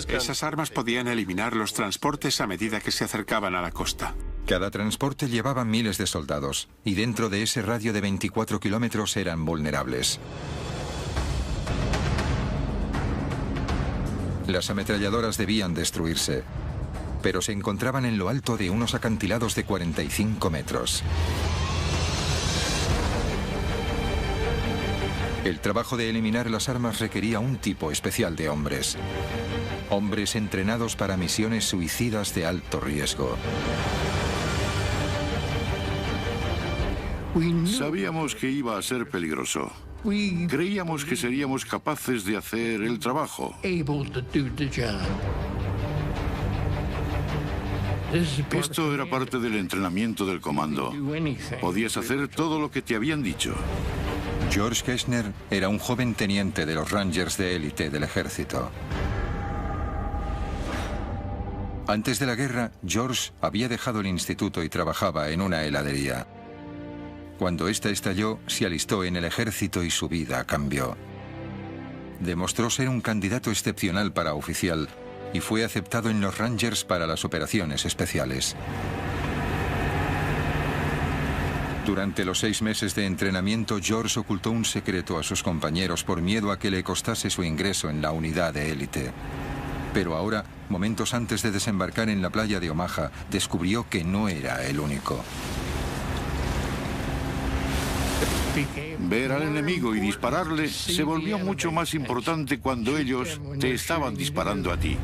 Esas armas podían eliminar los transportes a medida que se acercaban a la costa. Cada transporte llevaba miles de soldados, y dentro de ese radio de 24 kilómetros eran vulnerables. Las ametralladoras debían destruirse, pero se encontraban en lo alto de unos acantilados de 45 metros. El trabajo de eliminar las armas requería un tipo especial de hombres. Hombres entrenados para misiones suicidas de alto riesgo. Sabíamos que iba a ser peligroso. Creíamos que seríamos capaces de hacer el trabajo. Esto era parte del entrenamiento del comando. Podías hacer todo lo que te habían dicho. George Kessner era un joven teniente de los Rangers de élite del ejército. Antes de la guerra, George había dejado el instituto y trabajaba en una heladería. Cuando esta estalló, se alistó en el ejército y su vida cambió. Demostró ser un candidato excepcional para oficial y fue aceptado en los Rangers para las operaciones especiales. Durante los 6 meses de entrenamiento, George ocultó un secreto a sus compañeros por miedo a que le costase su ingreso en la unidad de élite. Pero ahora, momentos antes de desembarcar en la playa de Omaha, descubrió que no era el único. Ver al enemigo y dispararle se volvió mucho más importante cuando ellos te estaban disparando a ti.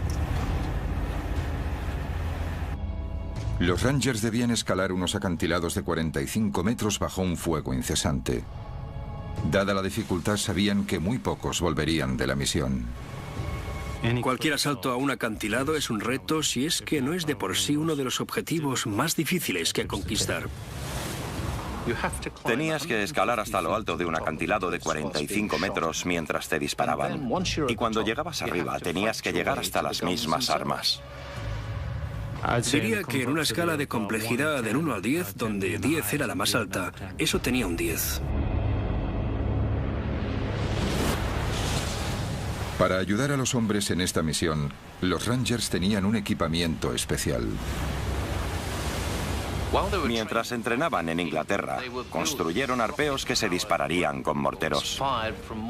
Los Rangers debían escalar unos acantilados de 45 metros bajo un fuego incesante. Dada la dificultad, sabían que muy pocos volverían de la misión. Cualquier asalto a un acantilado es un reto si es que no es de por sí uno de los objetivos más difíciles que conquistar. Tenías que escalar hasta lo alto de un acantilado de 45 metros mientras te disparaban. Y cuando llegabas arriba, tenías que llegar hasta las mismas armas. Diría que en una escala de complejidad del 1 al 10, donde 10 era la más alta, eso tenía un 10. Para ayudar a los hombres en esta misión, los Rangers tenían un equipamiento especial. Mientras entrenaban en Inglaterra, construyeron arpeos que se dispararían con morteros.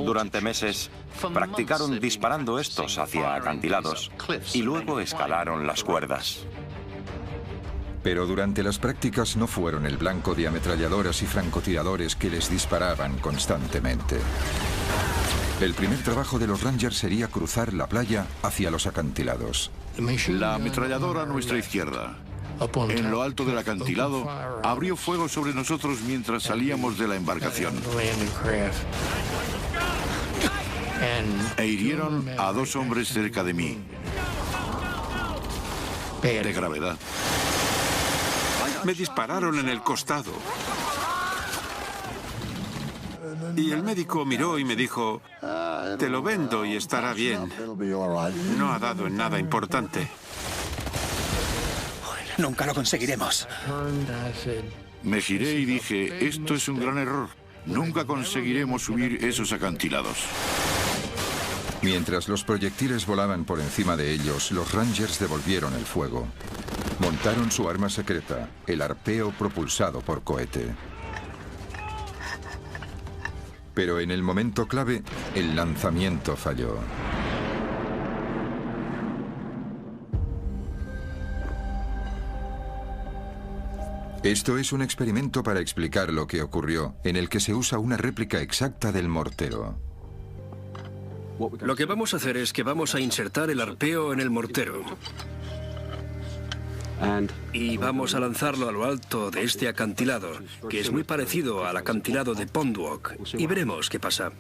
Durante meses, practicaron disparando estos hacia acantilados y luego escalaron las cuerdas. Pero durante las prácticas no fueron el blanco de ametralladoras y francotiradores que les disparaban constantemente. El primer trabajo de los Rangers sería cruzar la playa hacia los acantilados. La ametralladora a nuestra izquierda, en lo alto del acantilado, abrió fuego sobre nosotros mientras salíamos de la embarcación. E hirieron a 2 hombres cerca de mí. De gravedad. Me dispararon en el costado. Y el médico miró y me dijo, te lo vendo y estará bien. No ha dado en nada importante. Nunca lo conseguiremos. Me giré y dije, esto es un gran error. Nunca conseguiremos subir esos acantilados. Mientras los proyectiles volaban por encima de ellos, los Rangers devolvieron el fuego. Montaron su arma secreta, el arpeo propulsado por cohete. Pero en el momento clave, el lanzamiento falló. Esto es un experimento para explicar lo que ocurrió, en el que se usa una réplica exacta del mortero. Lo que vamos a hacer es que vamos a insertar el arpeo en el mortero. Y vamos a lanzarlo a lo alto de este acantilado, que es muy parecido al acantilado de Pondwalk. Y veremos qué pasa.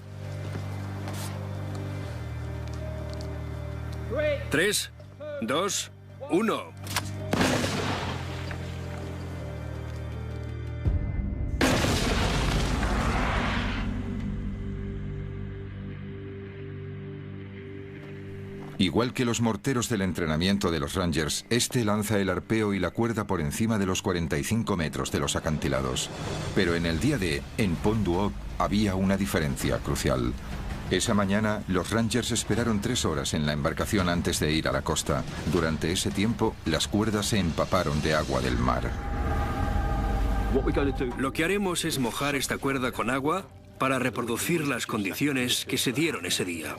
3, 2, 1. Igual que los morteros del entrenamiento de los Rangers, este lanza el arpeo y la cuerda por encima de los 45 metros de los acantilados. Pero en el día D, en Pondwalk, había una diferencia crucial. Esa mañana, los Rangers esperaron 3 horas en la embarcación antes de ir a la costa. Durante ese tiempo, las cuerdas se empaparon de agua del mar. Lo que haremos es mojar esta cuerda con agua para reproducir las condiciones que se dieron ese día.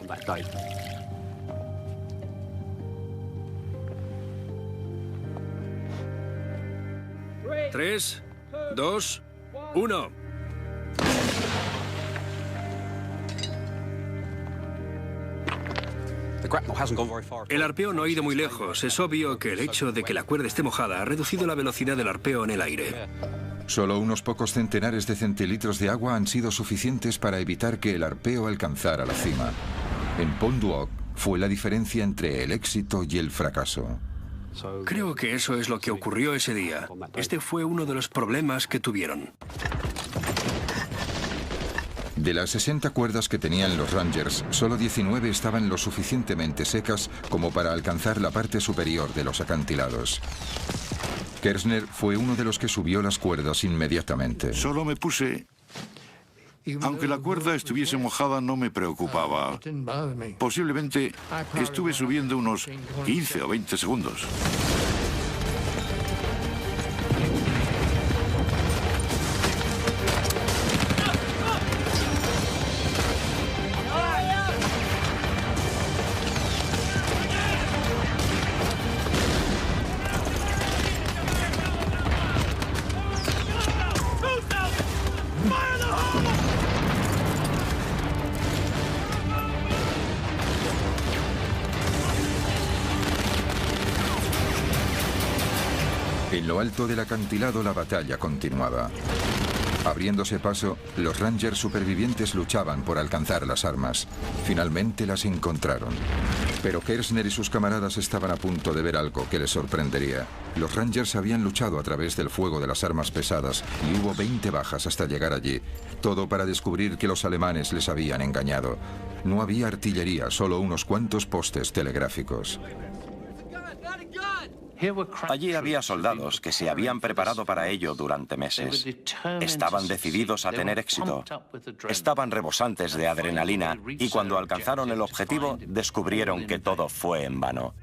3, 2, 1. El arpeo no ha ido muy lejos. Es obvio que el hecho de que la cuerda esté mojada ha reducido la velocidad del arpeo en el aire. Solo unos pocos centenares de centilitros de agua han sido suficientes para evitar que el arpeo alcanzara la cima. En Pondwalk fue la diferencia entre el éxito y el fracaso. Creo que eso es lo que ocurrió ese día. Este fue uno de los problemas que tuvieron. De las 60 cuerdas que tenían los Rangers, solo 19 estaban lo suficientemente secas como para alcanzar la parte superior de los acantilados. Kersner fue uno de los que subió las cuerdas inmediatamente. Solo me puse... Aunque la cuerda estuviese mojada, no me preocupaba. Posiblemente estuve subiendo unos 15 o 20 segundos. lo alto del acantilado la batalla continuaba. Abriéndose paso, los Rangers supervivientes luchaban por alcanzar las armas. Finalmente las encontraron. Pero Kershner y sus camaradas estaban a punto de ver algo que les sorprendería. Los Rangers habían luchado a través del fuego de las armas pesadas y hubo 20 bajas hasta llegar allí. Todo para descubrir que los alemanes les habían engañado. No había artillería, solo unos cuantos postes telegráficos. Allí había soldados que se habían preparado para ello durante meses. Estaban decididos a tener éxito. Estaban rebosantes de adrenalina y cuando alcanzaron el objetivo descubrieron que todo fue en vano.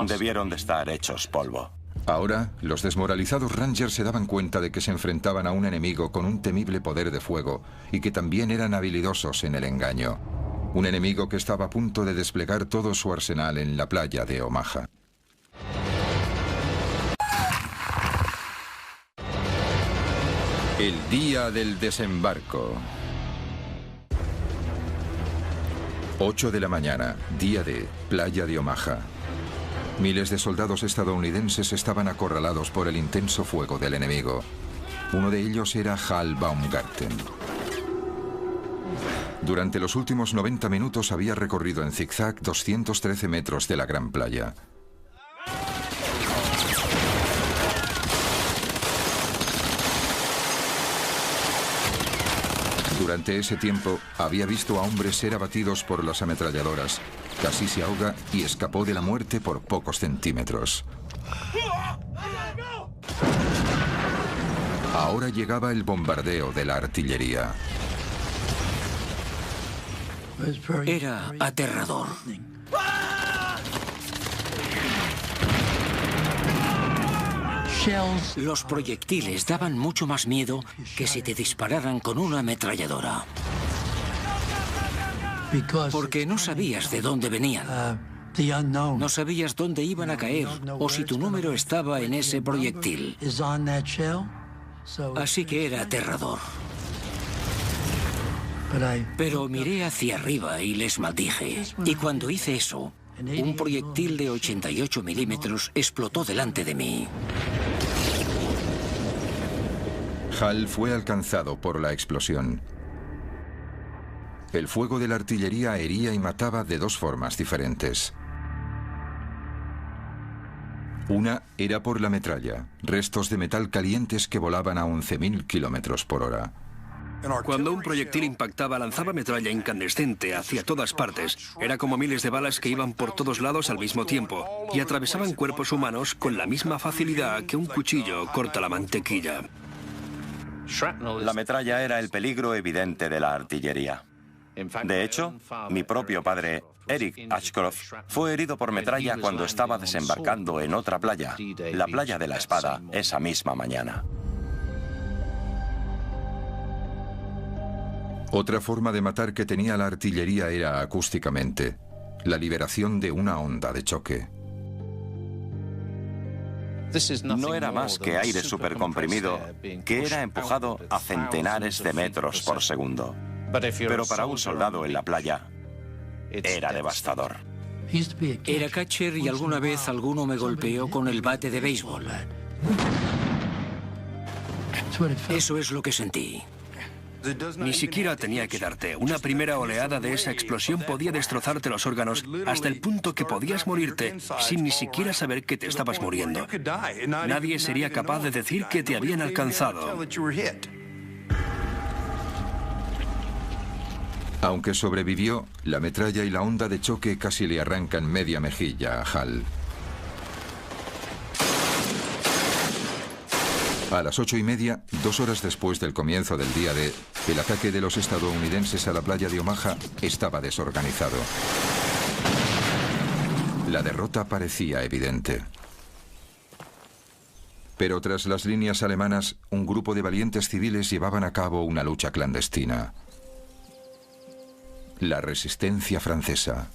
Debieron de estar hechos polvo. Ahora, los desmoralizados Rangers se daban cuenta de que se enfrentaban a un enemigo con un temible poder de fuego y que también eran habilidosos en el engaño. Un enemigo que estaba a punto de desplegar todo su arsenal en la playa de Omaha. El día del desembarco. 8 de la mañana, día de playa de Omaha. Miles de soldados estadounidenses estaban acorralados por el intenso fuego del enemigo. Uno de ellos era Hal Baumgarten. Durante los últimos 90 minutos había recorrido en zigzag 213 metros de la gran playa. Durante ese tiempo, había visto a hombres ser abatidos por las ametralladoras. Casi se ahoga y escapó de la muerte por pocos centímetros. Ahora llegaba el bombardeo de la artillería. Era aterrador. Los proyectiles daban mucho más miedo que si te dispararan con una ametralladora. Porque no sabías de dónde venían. No sabías dónde iban a caer o si tu número estaba en ese proyectil. Así que era aterrador. Pero miré hacia arriba y les maldije. Y cuando hice eso, un proyectil de 88 milímetros explotó delante de mí. Hal fue alcanzado por la explosión. El fuego de la artillería hería y mataba de dos formas diferentes. Una era por la metralla, restos de metal calientes que volaban a 11.000 kilómetros por hora. Cuando un proyectil impactaba, lanzaba metralla incandescente hacia todas partes. Era como miles de balas que iban por todos lados al mismo tiempo y atravesaban cuerpos humanos con la misma facilidad que un cuchillo corta la mantequilla. La metralla era el peligro evidente de la artillería. De hecho, mi propio padre, Eric Ashcroft, fue herido por metralla cuando estaba desembarcando en otra playa, la playa de la Espada, esa misma mañana. Otra forma de matar que tenía la artillería era acústicamente, la liberación de una onda de choque. No era más que aire supercomprimido que era empujado a centenares de metros por segundo. Pero para un soldado en la playa, era devastador. Era catcher y alguna vez alguno me golpeó con el bate de béisbol. Eso es lo que sentí. Ni siquiera tenía que darte. Una primera oleada de esa explosión podía destrozarte los órganos hasta el punto que podías morirte sin ni siquiera saber que te estabas muriendo. Nadie sería capaz de decir que te habían alcanzado. Aunque sobrevivió, la metralla y la onda de choque casi le arrancan media mejilla a Hal. A las 8:30, 2 horas después del comienzo del día D, el ataque de los estadounidenses a la playa de Omaha estaba desorganizado. La derrota parecía evidente. Pero tras las líneas alemanas, un grupo de valientes civiles llevaban a cabo una lucha clandestina. La resistencia francesa.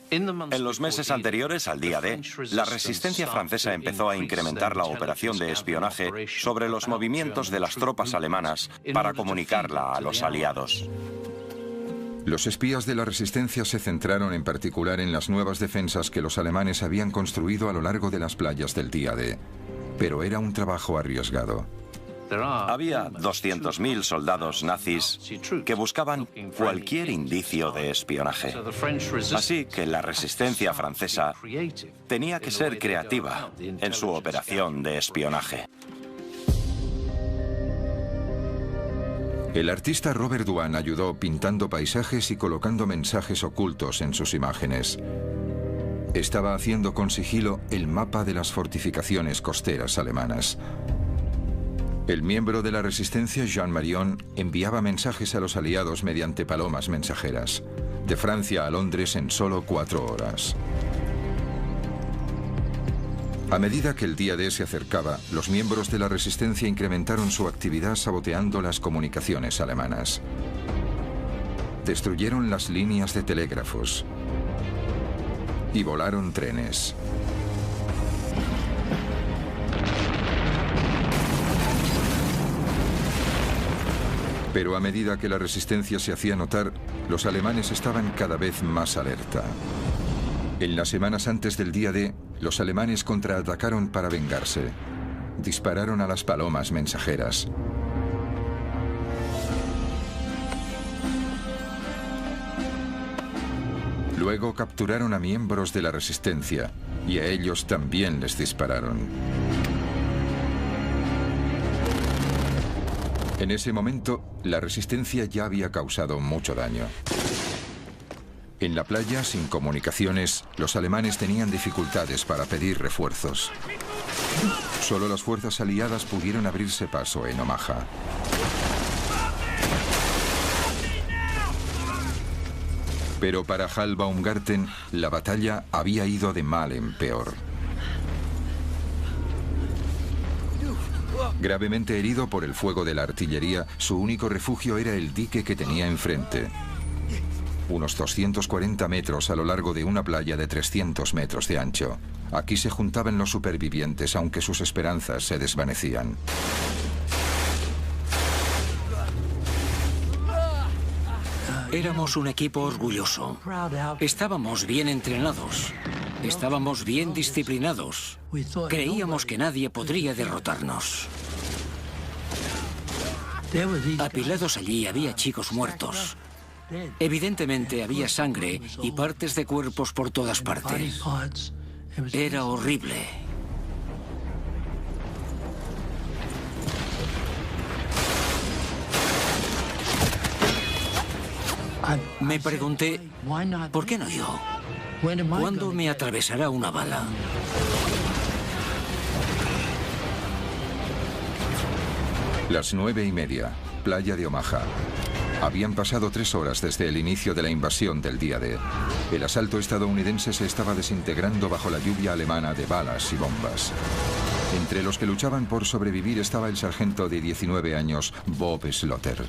En los meses anteriores al día D, la resistencia francesa empezó a incrementar la operación de espionaje sobre los movimientos de las tropas alemanas para comunicarla a los aliados. Los espías de la resistencia se centraron en particular en las nuevas defensas que los alemanes habían construido a lo largo de las playas del día D, pero era un trabajo arriesgado. Había 200.000 soldados nazis que buscaban cualquier indicio de espionaje. Así que la resistencia francesa tenía que ser creativa en su operación de espionaje. El artista Robert Dwan ayudó pintando paisajes y colocando mensajes ocultos en sus imágenes. Estaba haciendo con sigilo el mapa de las fortificaciones costeras alemanas. El miembro de la resistencia, Jean Marion, enviaba mensajes a los aliados mediante palomas mensajeras, de Francia a Londres en solo 4 horas. A medida que el día D se acercaba, los miembros de la resistencia incrementaron su actividad saboteando las comunicaciones alemanas. Destruyeron las líneas de telégrafos y volaron trenes. Pero a medida que la resistencia se hacía notar, los alemanes estaban cada vez más alerta. En las semanas antes del día D, los alemanes contraatacaron para vengarse. Dispararon a las palomas mensajeras. Luego capturaron a miembros de la resistencia y a ellos también les dispararon. En ese momento, la resistencia ya había causado mucho daño. En la playa, sin comunicaciones, los alemanes tenían dificultades para pedir refuerzos. Solo las fuerzas aliadas pudieron abrirse paso en Omaha. Pero para Hal Baumgarten, la batalla había ido de mal en peor. Gravemente herido por el fuego de la artillería, su único refugio era el dique que tenía enfrente. Unos 240 metros a lo largo de una playa de 300 metros de ancho. Aquí se juntaban los supervivientes, aunque sus esperanzas se desvanecían. Éramos un equipo orgulloso. Estábamos bien entrenados. Estábamos bien disciplinados. Creíamos que nadie podría derrotarnos. Apilados allí había chicos muertos. Evidentemente había sangre y partes de cuerpos por todas partes. Era horrible. Me pregunté, ¿por qué no yo? ¿Cuándo me atravesará una bala? Las 9:30, playa de Omaha. Habían pasado 3 horas desde el inicio de la invasión del día D. El asalto estadounidense se estaba desintegrando bajo la lluvia alemana de balas y bombas. Entre los que luchaban por sobrevivir estaba el sargento de 19 años, Bob Slaughter.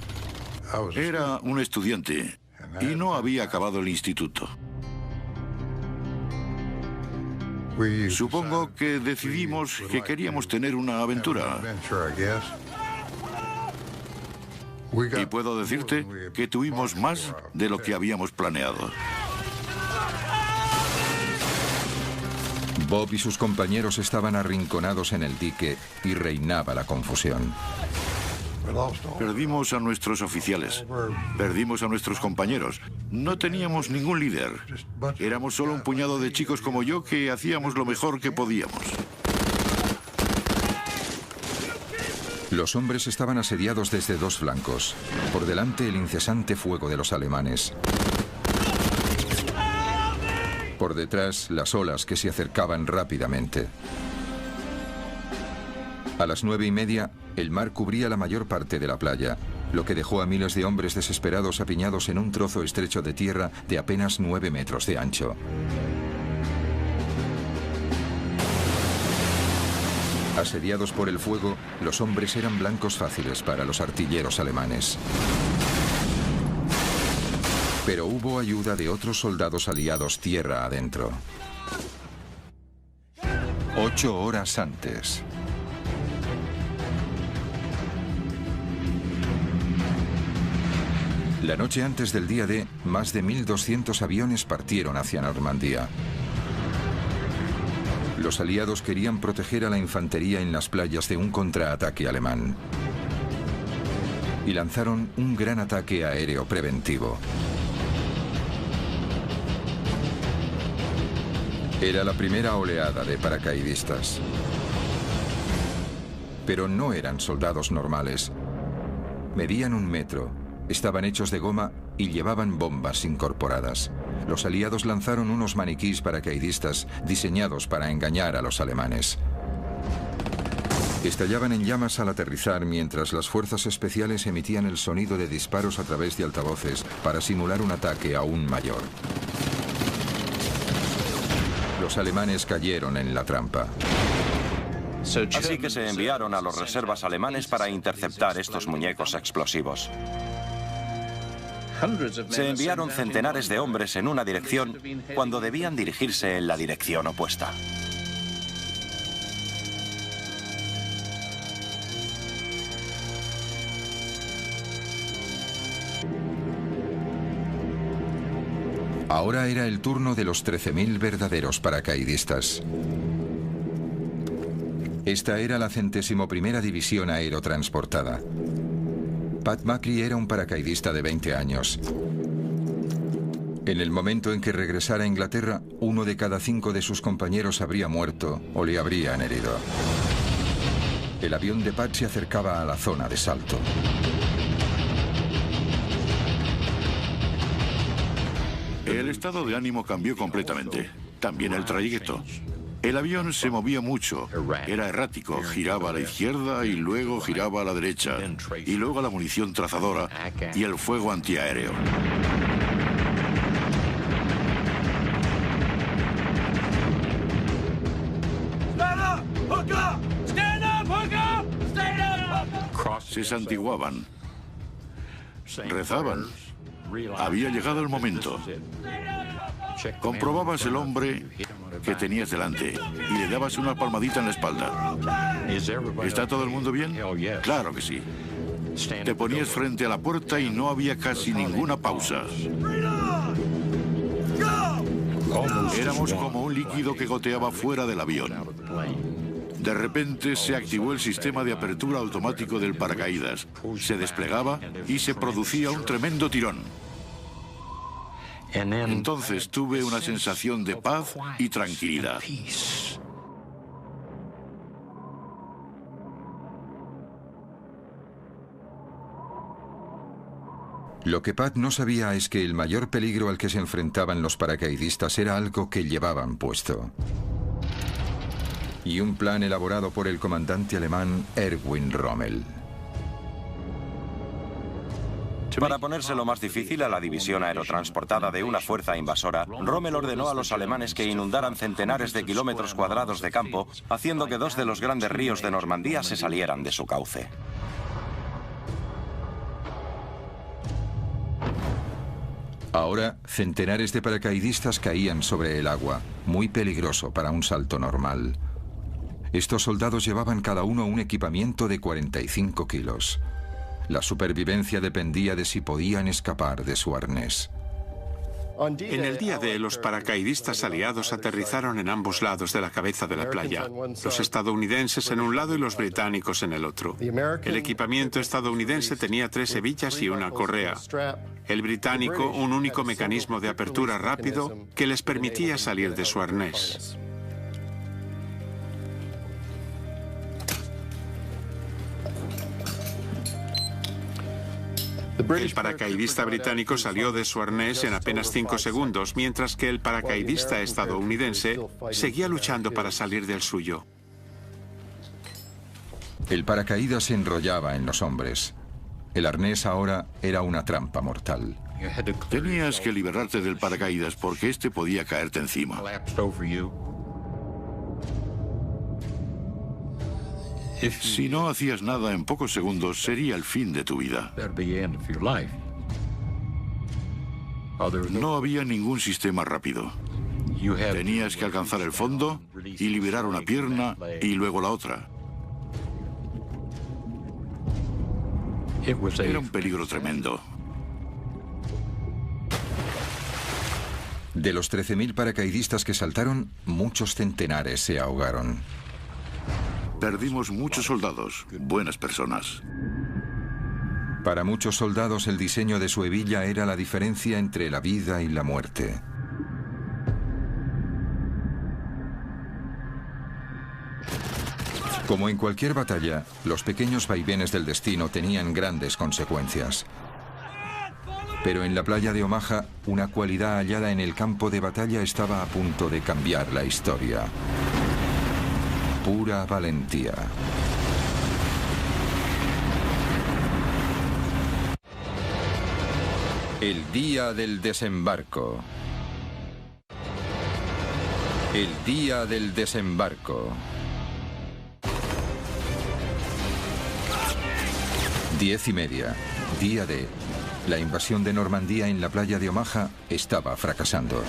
Era un estudiante y no había acabado el instituto. Supongo que decidimos que queríamos tener una aventura. Y puedo decirte que tuvimos más de lo que habíamos planeado. Bob y sus compañeros estaban arrinconados en el dique y reinaba la confusión. Perdimos a nuestros oficiales, perdimos a nuestros compañeros. No teníamos ningún líder. Éramos solo un puñado de chicos como yo que hacíamos lo mejor que podíamos. Los hombres estaban asediados desde 2 flancos. Por delante, el incesante fuego de los alemanes. Por detrás, las olas que se acercaban rápidamente. A las 9:30, el mar cubría la mayor parte de la playa, lo que dejó a miles de hombres desesperados apiñados en un trozo estrecho de tierra de apenas 9 metros de ancho. Asediados por el fuego, los hombres eran blancos fáciles para los artilleros alemanes. Pero hubo ayuda de otros soldados aliados tierra adentro. 8 horas antes. La noche antes del día D, más de 1.200 aviones partieron hacia Normandía. Los aliados querían proteger a la infantería en las playas de un contraataque alemán. Y lanzaron un gran ataque aéreo preventivo. Era la primera oleada de paracaidistas. Pero no eran soldados normales. Medían 1 metro, estaban hechos de goma y llevaban bombas incorporadas. Los aliados lanzaron unos maniquís paracaidistas diseñados para engañar a los alemanes. Estallaban en llamas al aterrizar mientras las fuerzas especiales emitían el sonido de disparos a través de altavoces para simular un ataque aún mayor. Los alemanes cayeron en la trampa. Así que se enviaron a los reservas alemanes para interceptar estos muñecos explosivos. Se enviaron centenares de hombres en una dirección cuando debían dirigirse en la dirección opuesta. Ahora era el turno de los 13.000 verdaderos paracaidistas. Esta era la 101ª División Aerotransportada. Pat Macri era un paracaidista de 20 años. En el momento en que regresara a Inglaterra, 1 de cada 5 de sus compañeros habría muerto o le habrían herido. El avión de Pat se acercaba a la zona de salto. El estado de ánimo cambió completamente. También el trayecto. El avión se movía mucho. Era errático. Giraba a la izquierda y luego giraba a la derecha. Y luego la munición trazadora y el fuego antiaéreo. Se santiguaban. Rezaban. Había llegado el momento. Comprobabas el hombre que tenías delante y le dabas una palmadita en la espalda. ¿Está todo el mundo bien? Claro que sí. Te ponías frente a la puerta y no había casi ninguna pausa. Éramos como un líquido que goteaba fuera del avión. De repente se activó el sistema de apertura automático del paracaídas. Se desplegaba y se producía un tremendo tirón. Entonces tuve una sensación de paz y tranquilidad. Lo que Pat no sabía es que el mayor peligro al que se enfrentaban los paracaidistas era algo que llevaban puesto. Y un plan elaborado por el comandante alemán Erwin Rommel. Para ponérselo más difícil a la división aerotransportada de una fuerza invasora, Rommel ordenó a los alemanes que inundaran centenares de kilómetros cuadrados de campo, haciendo que 2 de los grandes ríos de Normandía se salieran de su cauce. Ahora, centenares de paracaidistas caían sobre el agua, muy peligroso para un salto normal. Estos soldados llevaban cada uno un equipamiento de 45 kilos. La supervivencia dependía de si podían escapar de su arnés. En el día D, los paracaidistas aliados aterrizaron en ambos lados de la cabeza de la playa. Los estadounidenses en un lado y los británicos en el otro. El equipamiento estadounidense tenía 3 hebillas y una correa. El británico, un único mecanismo de apertura rápido que les permitía salir de su arnés. El paracaidista británico salió de su arnés en apenas 5 segundos, mientras que el paracaidista estadounidense seguía luchando para salir del suyo. El paracaídas se enrollaba en los hombres. El arnés ahora era una trampa mortal. Tenías que liberarte del paracaídas porque este podía caerte encima. Si no hacías nada en pocos segundos, sería el fin de tu vida. No había ningún sistema rápido. Tenías que alcanzar el fondo y liberar una pierna y luego la otra. Era un peligro tremendo. De los 13.000 paracaidistas que saltaron, muchos centenares se ahogaron. Perdimos muchos soldados, buenas personas. Para muchos soldados el diseño de su hebilla era la diferencia entre la vida y la muerte. Como en cualquier batalla, los pequeños vaivenes del destino tenían grandes consecuencias. Pero en la playa de Omaha, una cualidad hallada en el campo de batalla estaba a punto de cambiar la historia. Pura valentía. El día del desembarco. El día del desembarco. 10:30, día D. La invasión de Normandía en la playa de Omaha estaba fracasando.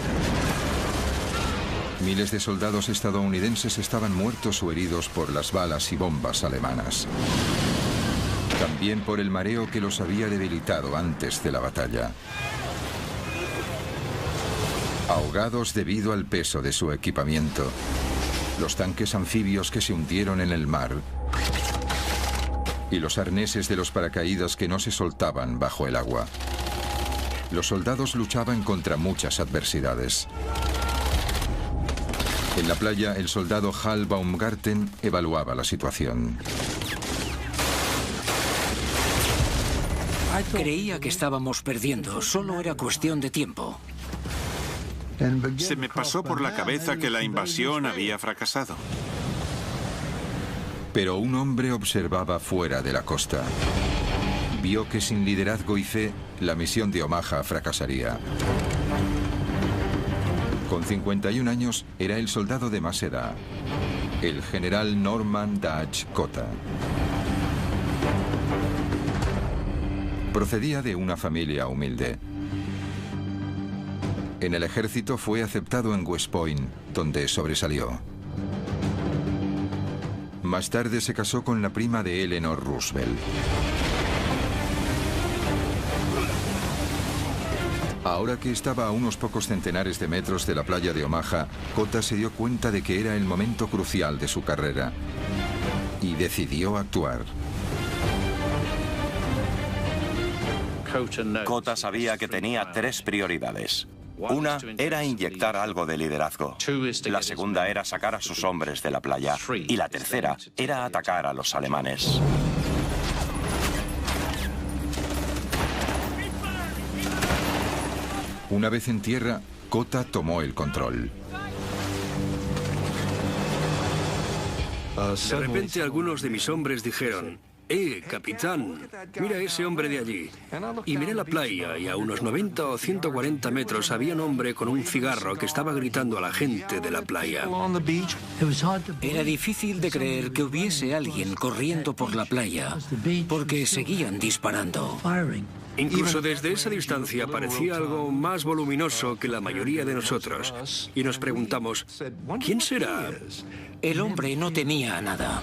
Miles de soldados estadounidenses estaban muertos o heridos por las balas y bombas alemanas. También por el mareo que los había debilitado antes de la batalla. Ahogados debido al peso de su equipamiento. Los tanques anfibios que se hundieron en el mar. Y los arneses de los paracaídas que no se soltaban bajo el agua. Los soldados luchaban contra muchas adversidades. En la playa, el soldado Hal Baumgarten evaluaba la situación. Creía que estábamos perdiendo, solo era cuestión de tiempo. Se me pasó por la cabeza que la invasión había fracasado. Pero un hombre observaba fuera de la costa. Vio que sin liderazgo y fe, la misión de Omaha fracasaría. Con 51 años, era el soldado de más edad, el general Norman Dutch Cota. Procedía de una familia humilde. En el ejército fue aceptado en West Point, donde sobresalió. Más tarde se casó con la prima de Eleanor Roosevelt. Ahora que estaba a unos pocos centenares de metros de la playa de Omaha, Cota se dio cuenta de que era el momento crucial de su carrera y decidió actuar. Cota sabía que tenía 3 prioridades. Una era inyectar algo de liderazgo. La segunda era sacar a sus hombres de la playa. Y la tercera era atacar a los alemanes. Una vez en tierra, Cota tomó el control. De repente algunos de mis hombres dijeron: capitán, mira ese hombre de allí. Y miré la playa y a unos 90 o 140 metros había un hombre con un cigarro que estaba gritando a la gente de la playa. Era difícil de creer que hubiese alguien corriendo por la playa, porque seguían disparando. Incluso desde esa distancia parecía algo más voluminoso que la mayoría de nosotros. Y nos preguntamos, ¿quién será? El hombre no temía a nada.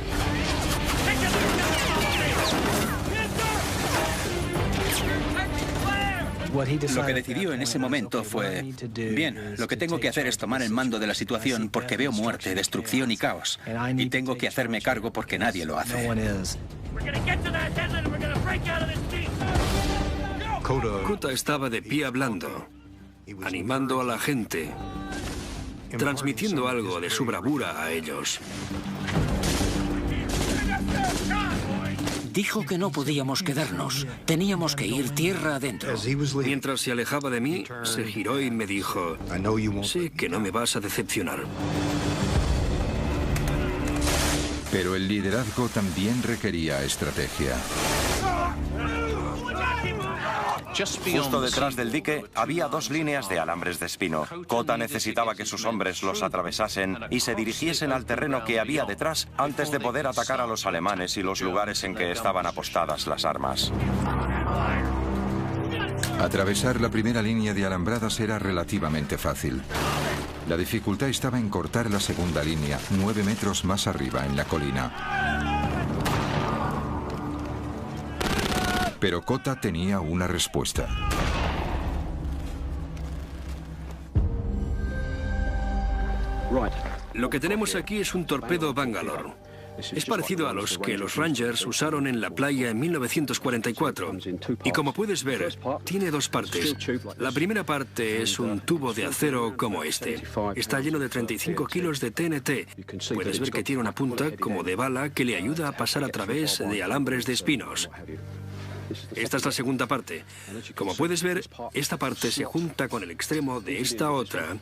Lo que decidió en ese momento fue: bien, lo que tengo que hacer es tomar el mando de la situación porque veo muerte, destrucción y caos. Y tengo que hacerme cargo porque nadie lo hace. Cota estaba de pie hablando, animando a la gente, transmitiendo algo de su bravura a ellos. Dijo que no podíamos quedarnos, teníamos que ir tierra adentro. Mientras se alejaba de mí, se giró y me dijo: sé que no me vas a decepcionar. Pero el liderazgo también requería estrategia. Justo detrás del dique había 2 líneas de alambres de espino. Cota necesitaba que sus hombres los atravesasen y se dirigiesen al terreno que había detrás antes de poder atacar a los alemanes y los lugares en que estaban apostadas las armas. Atravesar la primera línea de alambradas era relativamente fácil. La dificultad estaba en cortar la segunda línea, 9 metros más arriba en la colina. Pero Cota tenía una respuesta. Lo que tenemos aquí es un torpedo Bangalore. Es parecido a los que los Rangers usaron en la playa en 1944. Y como puedes ver, tiene dos partes. La primera parte es un tubo de acero como este. Está lleno de 35 kilos de TNT. Puedes ver que tiene una punta como de bala que le ayuda a pasar a través de alambres de espinos. Esta es la segunda parte. Como puedes ver, esta parte se junta con el extremo de esta otra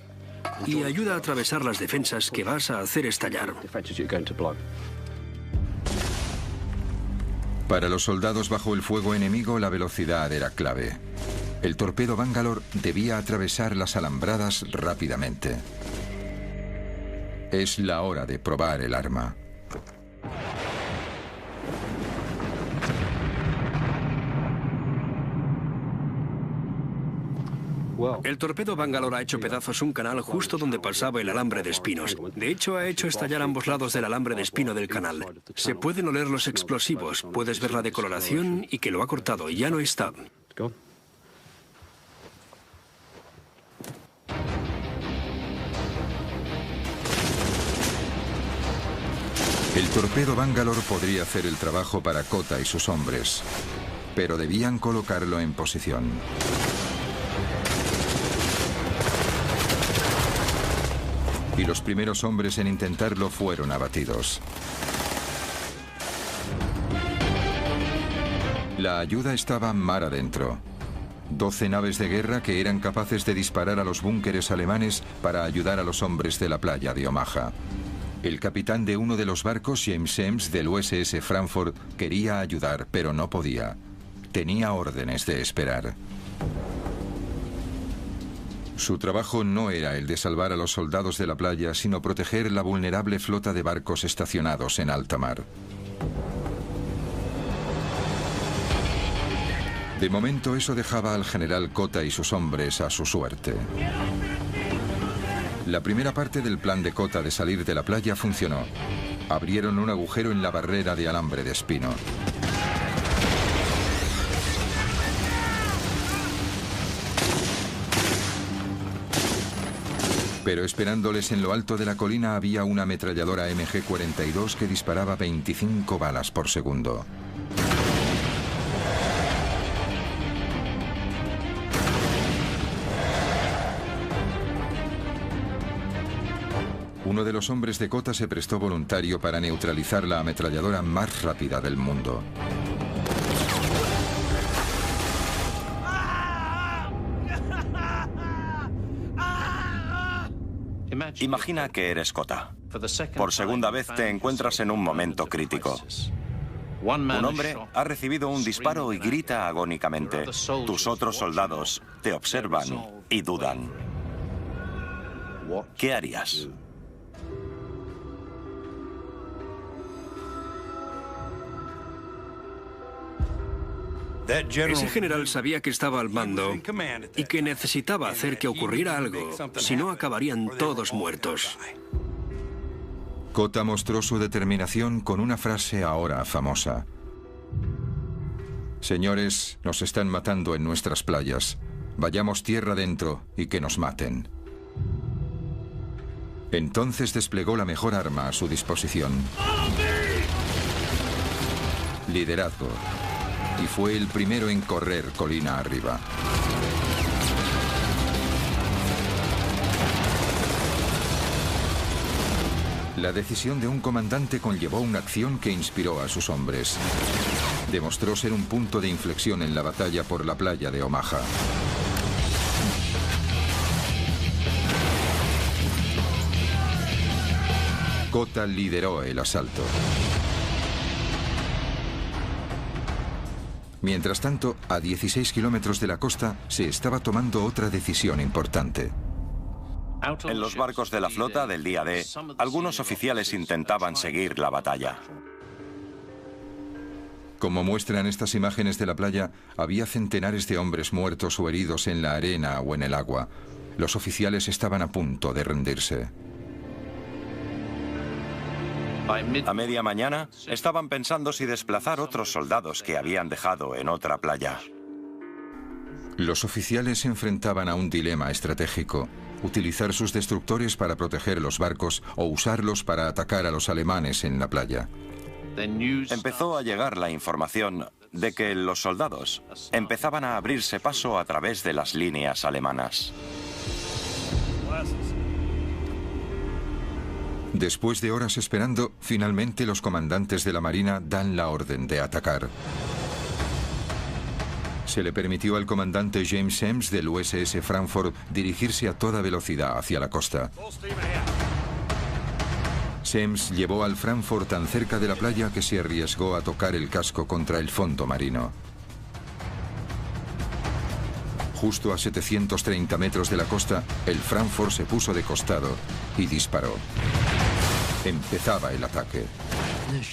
y ayuda a atravesar las defensas que vas a hacer estallar. Para los soldados bajo el fuego enemigo, la velocidad era clave. El torpedo Bangalore debía atravesar las alambradas rápidamente. Es la hora de probar el arma. El torpedo Bangalore ha hecho pedazos un canal justo donde pasaba el alambre de espinos. De hecho, ha hecho estallar ambos lados del alambre de espino del canal. Se pueden oler los explosivos, puedes ver la decoloración y que lo ha cortado, ya no está. El torpedo Bangalore podría hacer el trabajo para Kota y sus hombres, pero debían colocarlo en posición. Y los primeros hombres en intentarlo fueron abatidos. La ayuda estaba mar adentro. 12 naves de guerra que eran capaces de disparar a los búnkeres alemanes para ayudar a los hombres de la playa de Omaha. El capitán de uno de los barcos, James Eames, del USS Frankfurt, quería ayudar, pero no podía. Tenía órdenes de esperar. Su trabajo no era el de salvar a los soldados de la playa, sino proteger la vulnerable flota de barcos estacionados en alta mar. De momento eso dejaba al general Kota y sus hombres a su suerte. La primera parte del plan de Kota de salir de la playa funcionó. Abrieron un agujero en la barrera de alambre de espino. Pero esperándoles en lo alto de la colina había una ametralladora MG-42 que disparaba 25 balas por segundo. Uno de los hombres de Kota se prestó voluntario para neutralizar la ametralladora más rápida del mundo. Imagina que eres Kota. Por segunda vez te encuentras en un momento crítico. Un hombre ha recibido un disparo y grita agónicamente. Tus otros soldados te observan y dudan. ¿Qué harías? Ese general sabía que estaba al mando y que necesitaba hacer que ocurriera algo, si no acabarían todos muertos. Kota mostró su determinación con una frase ahora famosa. Señores, nos están matando en nuestras playas. Vayamos tierra adentro y que nos maten. Entonces desplegó la mejor arma a su disposición. Liderazgo. Y fue el primero en correr colina arriba. La decisión de un comandante conllevó una acción que inspiró a sus hombres. Demostró ser un punto de inflexión en la batalla por la playa de Omaha. Kota lideró el asalto. Mientras tanto, a 16 kilómetros de la costa, se estaba tomando otra decisión importante. En los barcos de la flota del día D, algunos oficiales intentaban seguir la batalla. Como muestran estas imágenes de la playa, había centenares de hombres muertos o heridos en la arena o en el agua. Los oficiales estaban a punto de rendirse. A media mañana, estaban pensando si desplazar otros soldados que habían dejado en otra playa. Los oficiales se enfrentaban a un dilema estratégico: utilizar sus destructores para proteger los barcos o usarlos para atacar a los alemanes en la playa. Empezó a llegar la información de que los soldados empezaban a abrirse paso a través de las líneas alemanas. Después de horas esperando, finalmente los comandantes de la Marina dan la orden de atacar. Se le permitió al comandante James Semmes del USS Frankfurt dirigirse a toda velocidad hacia la costa. Semmes llevó al Frankfurt tan cerca de la playa que se arriesgó a tocar el casco contra el fondo marino. Justo a 730 metros de la costa, el Frankfurt se puso de costado y disparó. Empezaba el ataque.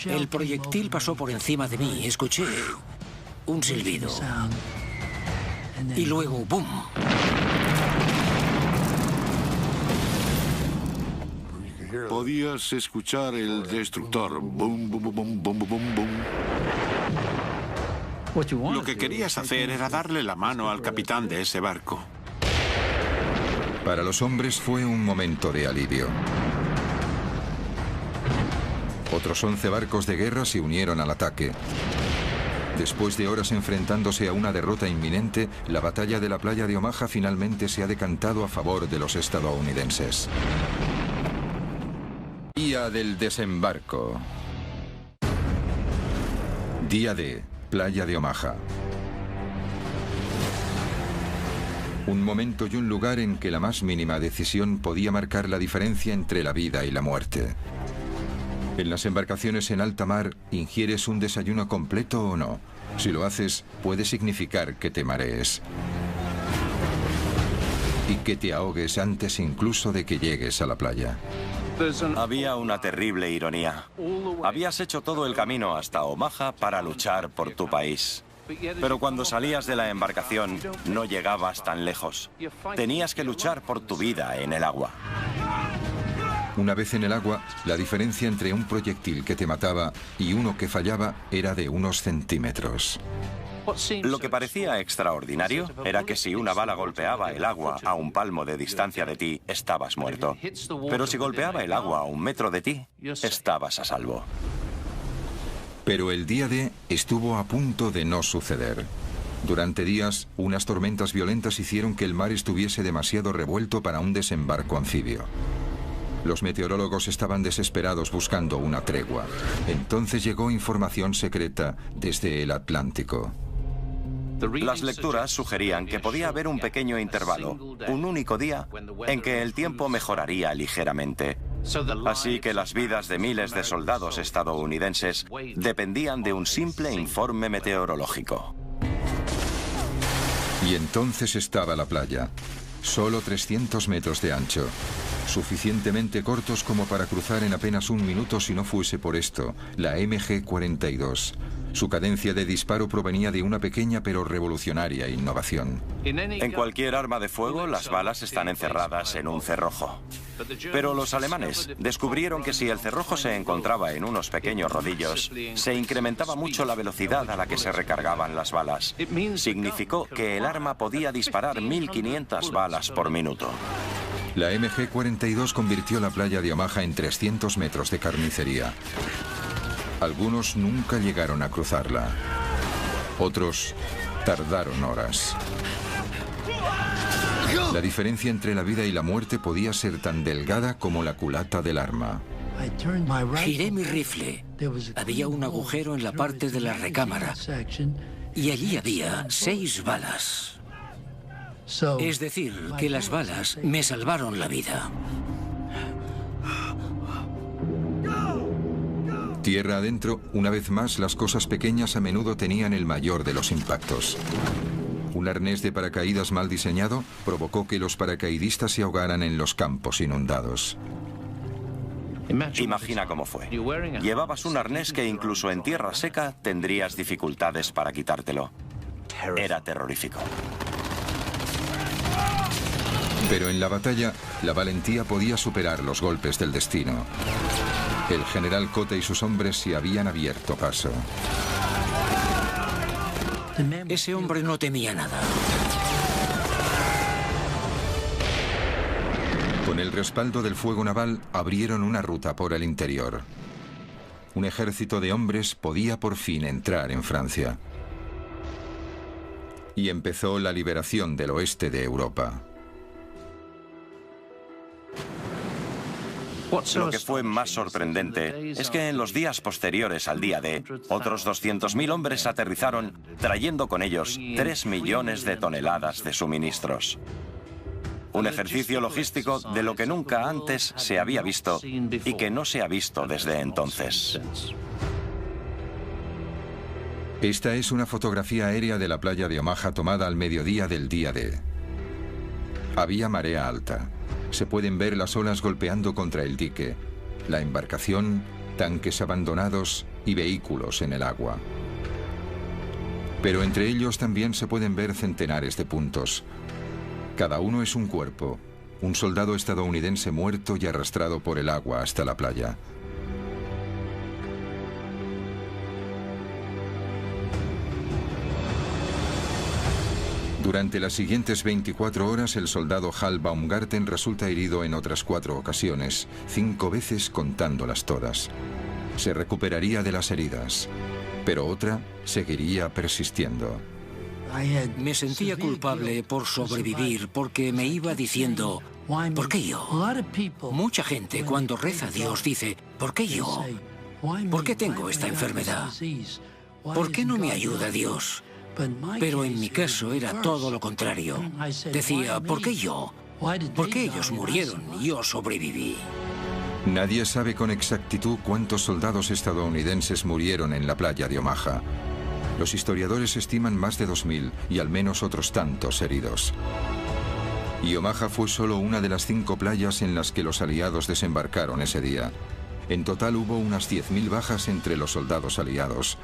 El proyectil pasó por encima de mí. Escuché un silbido. Y luego, ¡bum! Podías escuchar el destructor. Bum, bum, bum, bum, bum, bum, bum. Lo que querías hacer era darle la mano al capitán de ese barco. Para los hombres fue un momento de alivio. Otros 11 barcos de guerra se unieron al ataque. Después de horas enfrentándose a una derrota inminente, la batalla de la playa de Omaha finalmente se ha decantado a favor de los estadounidenses. Día del desembarco. Día D, playa de Omaha. Un momento y un lugar en que la más mínima decisión podía marcar la diferencia entre la vida y la muerte. En las embarcaciones en alta mar, ¿ingieres un desayuno completo o no? Si lo haces, puede significar que te marees. Y que te ahogues antes incluso de que llegues a la playa. Había una terrible ironía. Habías hecho todo el camino hasta Omaha para luchar por tu país. Pero cuando salías de la embarcación, no llegabas tan lejos. Tenías que luchar por tu vida en el agua. Una vez en el agua, la diferencia entre un proyectil que te mataba y uno que fallaba era de unos centímetros. Lo que parecía extraordinario era que si una bala golpeaba el agua a un palmo de distancia de ti, estabas muerto. Pero si golpeaba el agua a 1 metro de ti, estabas a salvo. Pero el día D estuvo a punto de no suceder. Durante días, unas tormentas violentas hicieron que el mar estuviese demasiado revuelto para un desembarco anfibio. Los meteorólogos estaban desesperados buscando una tregua. Entonces llegó información secreta desde el Atlántico. Las lecturas sugerían que podía haber un pequeño intervalo, un único día, en que el tiempo mejoraría ligeramente. Así que las vidas de miles de soldados estadounidenses dependían de un simple informe meteorológico. Y entonces estaba la playa. Solo 300 metros de ancho. Suficientemente cortos como para cruzar en apenas 1 minuto si no fuese por esto, la MG-42. Su cadencia de disparo provenía de una pequeña pero revolucionaria innovación. En cualquier arma de fuego, las balas están encerradas en un cerrojo. Pero los alemanes descubrieron que si el cerrojo se encontraba en unos pequeños rodillos, se incrementaba mucho la velocidad a la que se recargaban las balas. Significó que el arma podía disparar 1500 balas por minuto. La MG-42 convirtió la playa de Omaha en 300 metros de carnicería. Algunos nunca llegaron a cruzarla. Otros tardaron horas. La diferencia entre la vida y la muerte podía ser tan delgada como la culata del arma. Giré mi rifle. Había un agujero en la parte de la recámara. Y allí había 6 balas. Es decir, que las balas me salvaron la vida. Tierra adentro, una vez más, las cosas pequeñas a menudo tenían el mayor de los impactos. Un arnés de paracaídas mal diseñado provocó que los paracaidistas se ahogaran en los campos inundados. Imagina cómo fue. Llevabas un arnés que incluso en tierra seca tendrías dificultades para quitártelo. Era terrorífico. Pero en la batalla, la valentía podía superar los golpes del destino. El general Cote y sus hombres se habían abierto paso. Ese hombre no temía nada. Con el respaldo del fuego naval, abrieron una ruta por el interior. Un ejército de hombres podía por fin entrar en Francia. Y empezó la liberación del oeste de Europa. Lo que fue más sorprendente es que en los días posteriores al día D, otros 200.000 hombres aterrizaron trayendo con ellos 3 millones de toneladas de suministros. Un ejercicio logístico de lo que nunca antes se había visto y que no se ha visto desde entonces. Esta es una fotografía aérea de la playa de Omaha tomada al mediodía del día D. Había marea alta. Se pueden ver las olas golpeando contra el dique, la embarcación, tanques abandonados y vehículos en el agua. Pero entre ellos también se pueden ver centenares de puntos. Cada uno es un cuerpo, un soldado estadounidense muerto y arrastrado por el agua hasta la playa. Durante las siguientes 24 horas, el soldado Hal Baumgarten resulta herido en otras 4 ocasiones, 5 veces contándolas todas. Se recuperaría de las heridas, pero otra seguiría persistiendo. Me sentía culpable por sobrevivir porque me iba diciendo, ¿por qué yo? Mucha gente cuando reza a Dios dice, ¿por qué yo? ¿Por qué tengo esta enfermedad? ¿Por qué no me ayuda Dios? Pero en mi caso era todo lo contrario. Decía, ¿por qué yo? ¿Por qué ellos murieron y yo sobreviví? Nadie sabe con exactitud cuántos soldados estadounidenses murieron en la playa de Omaha. Los historiadores estiman más de 2.000 y al menos otros tantos heridos. Y Omaha fue solo una de las 5 playas en las que los aliados desembarcaron ese día. En total hubo unas 10.000 bajas entre los soldados aliados.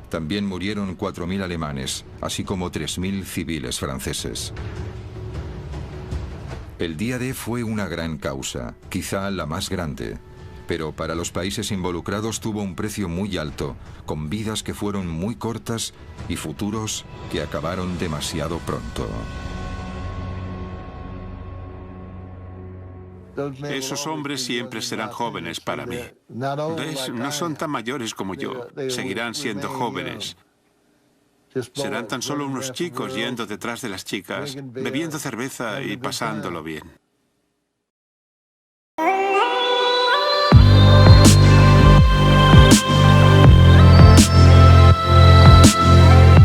También murieron 4.000 alemanes, así como 3.000 civiles franceses. El día D fue una gran causa, quizá la más grande, pero para los países involucrados tuvo un precio muy alto, con vidas que fueron muy cortas y futuros que acabaron demasiado pronto. Esos hombres siempre serán jóvenes para mí. ¿Ves? No son tan mayores como yo. Seguirán siendo jóvenes. Serán tan solo unos chicos yendo detrás de las chicas, bebiendo cerveza y pasándolo bien.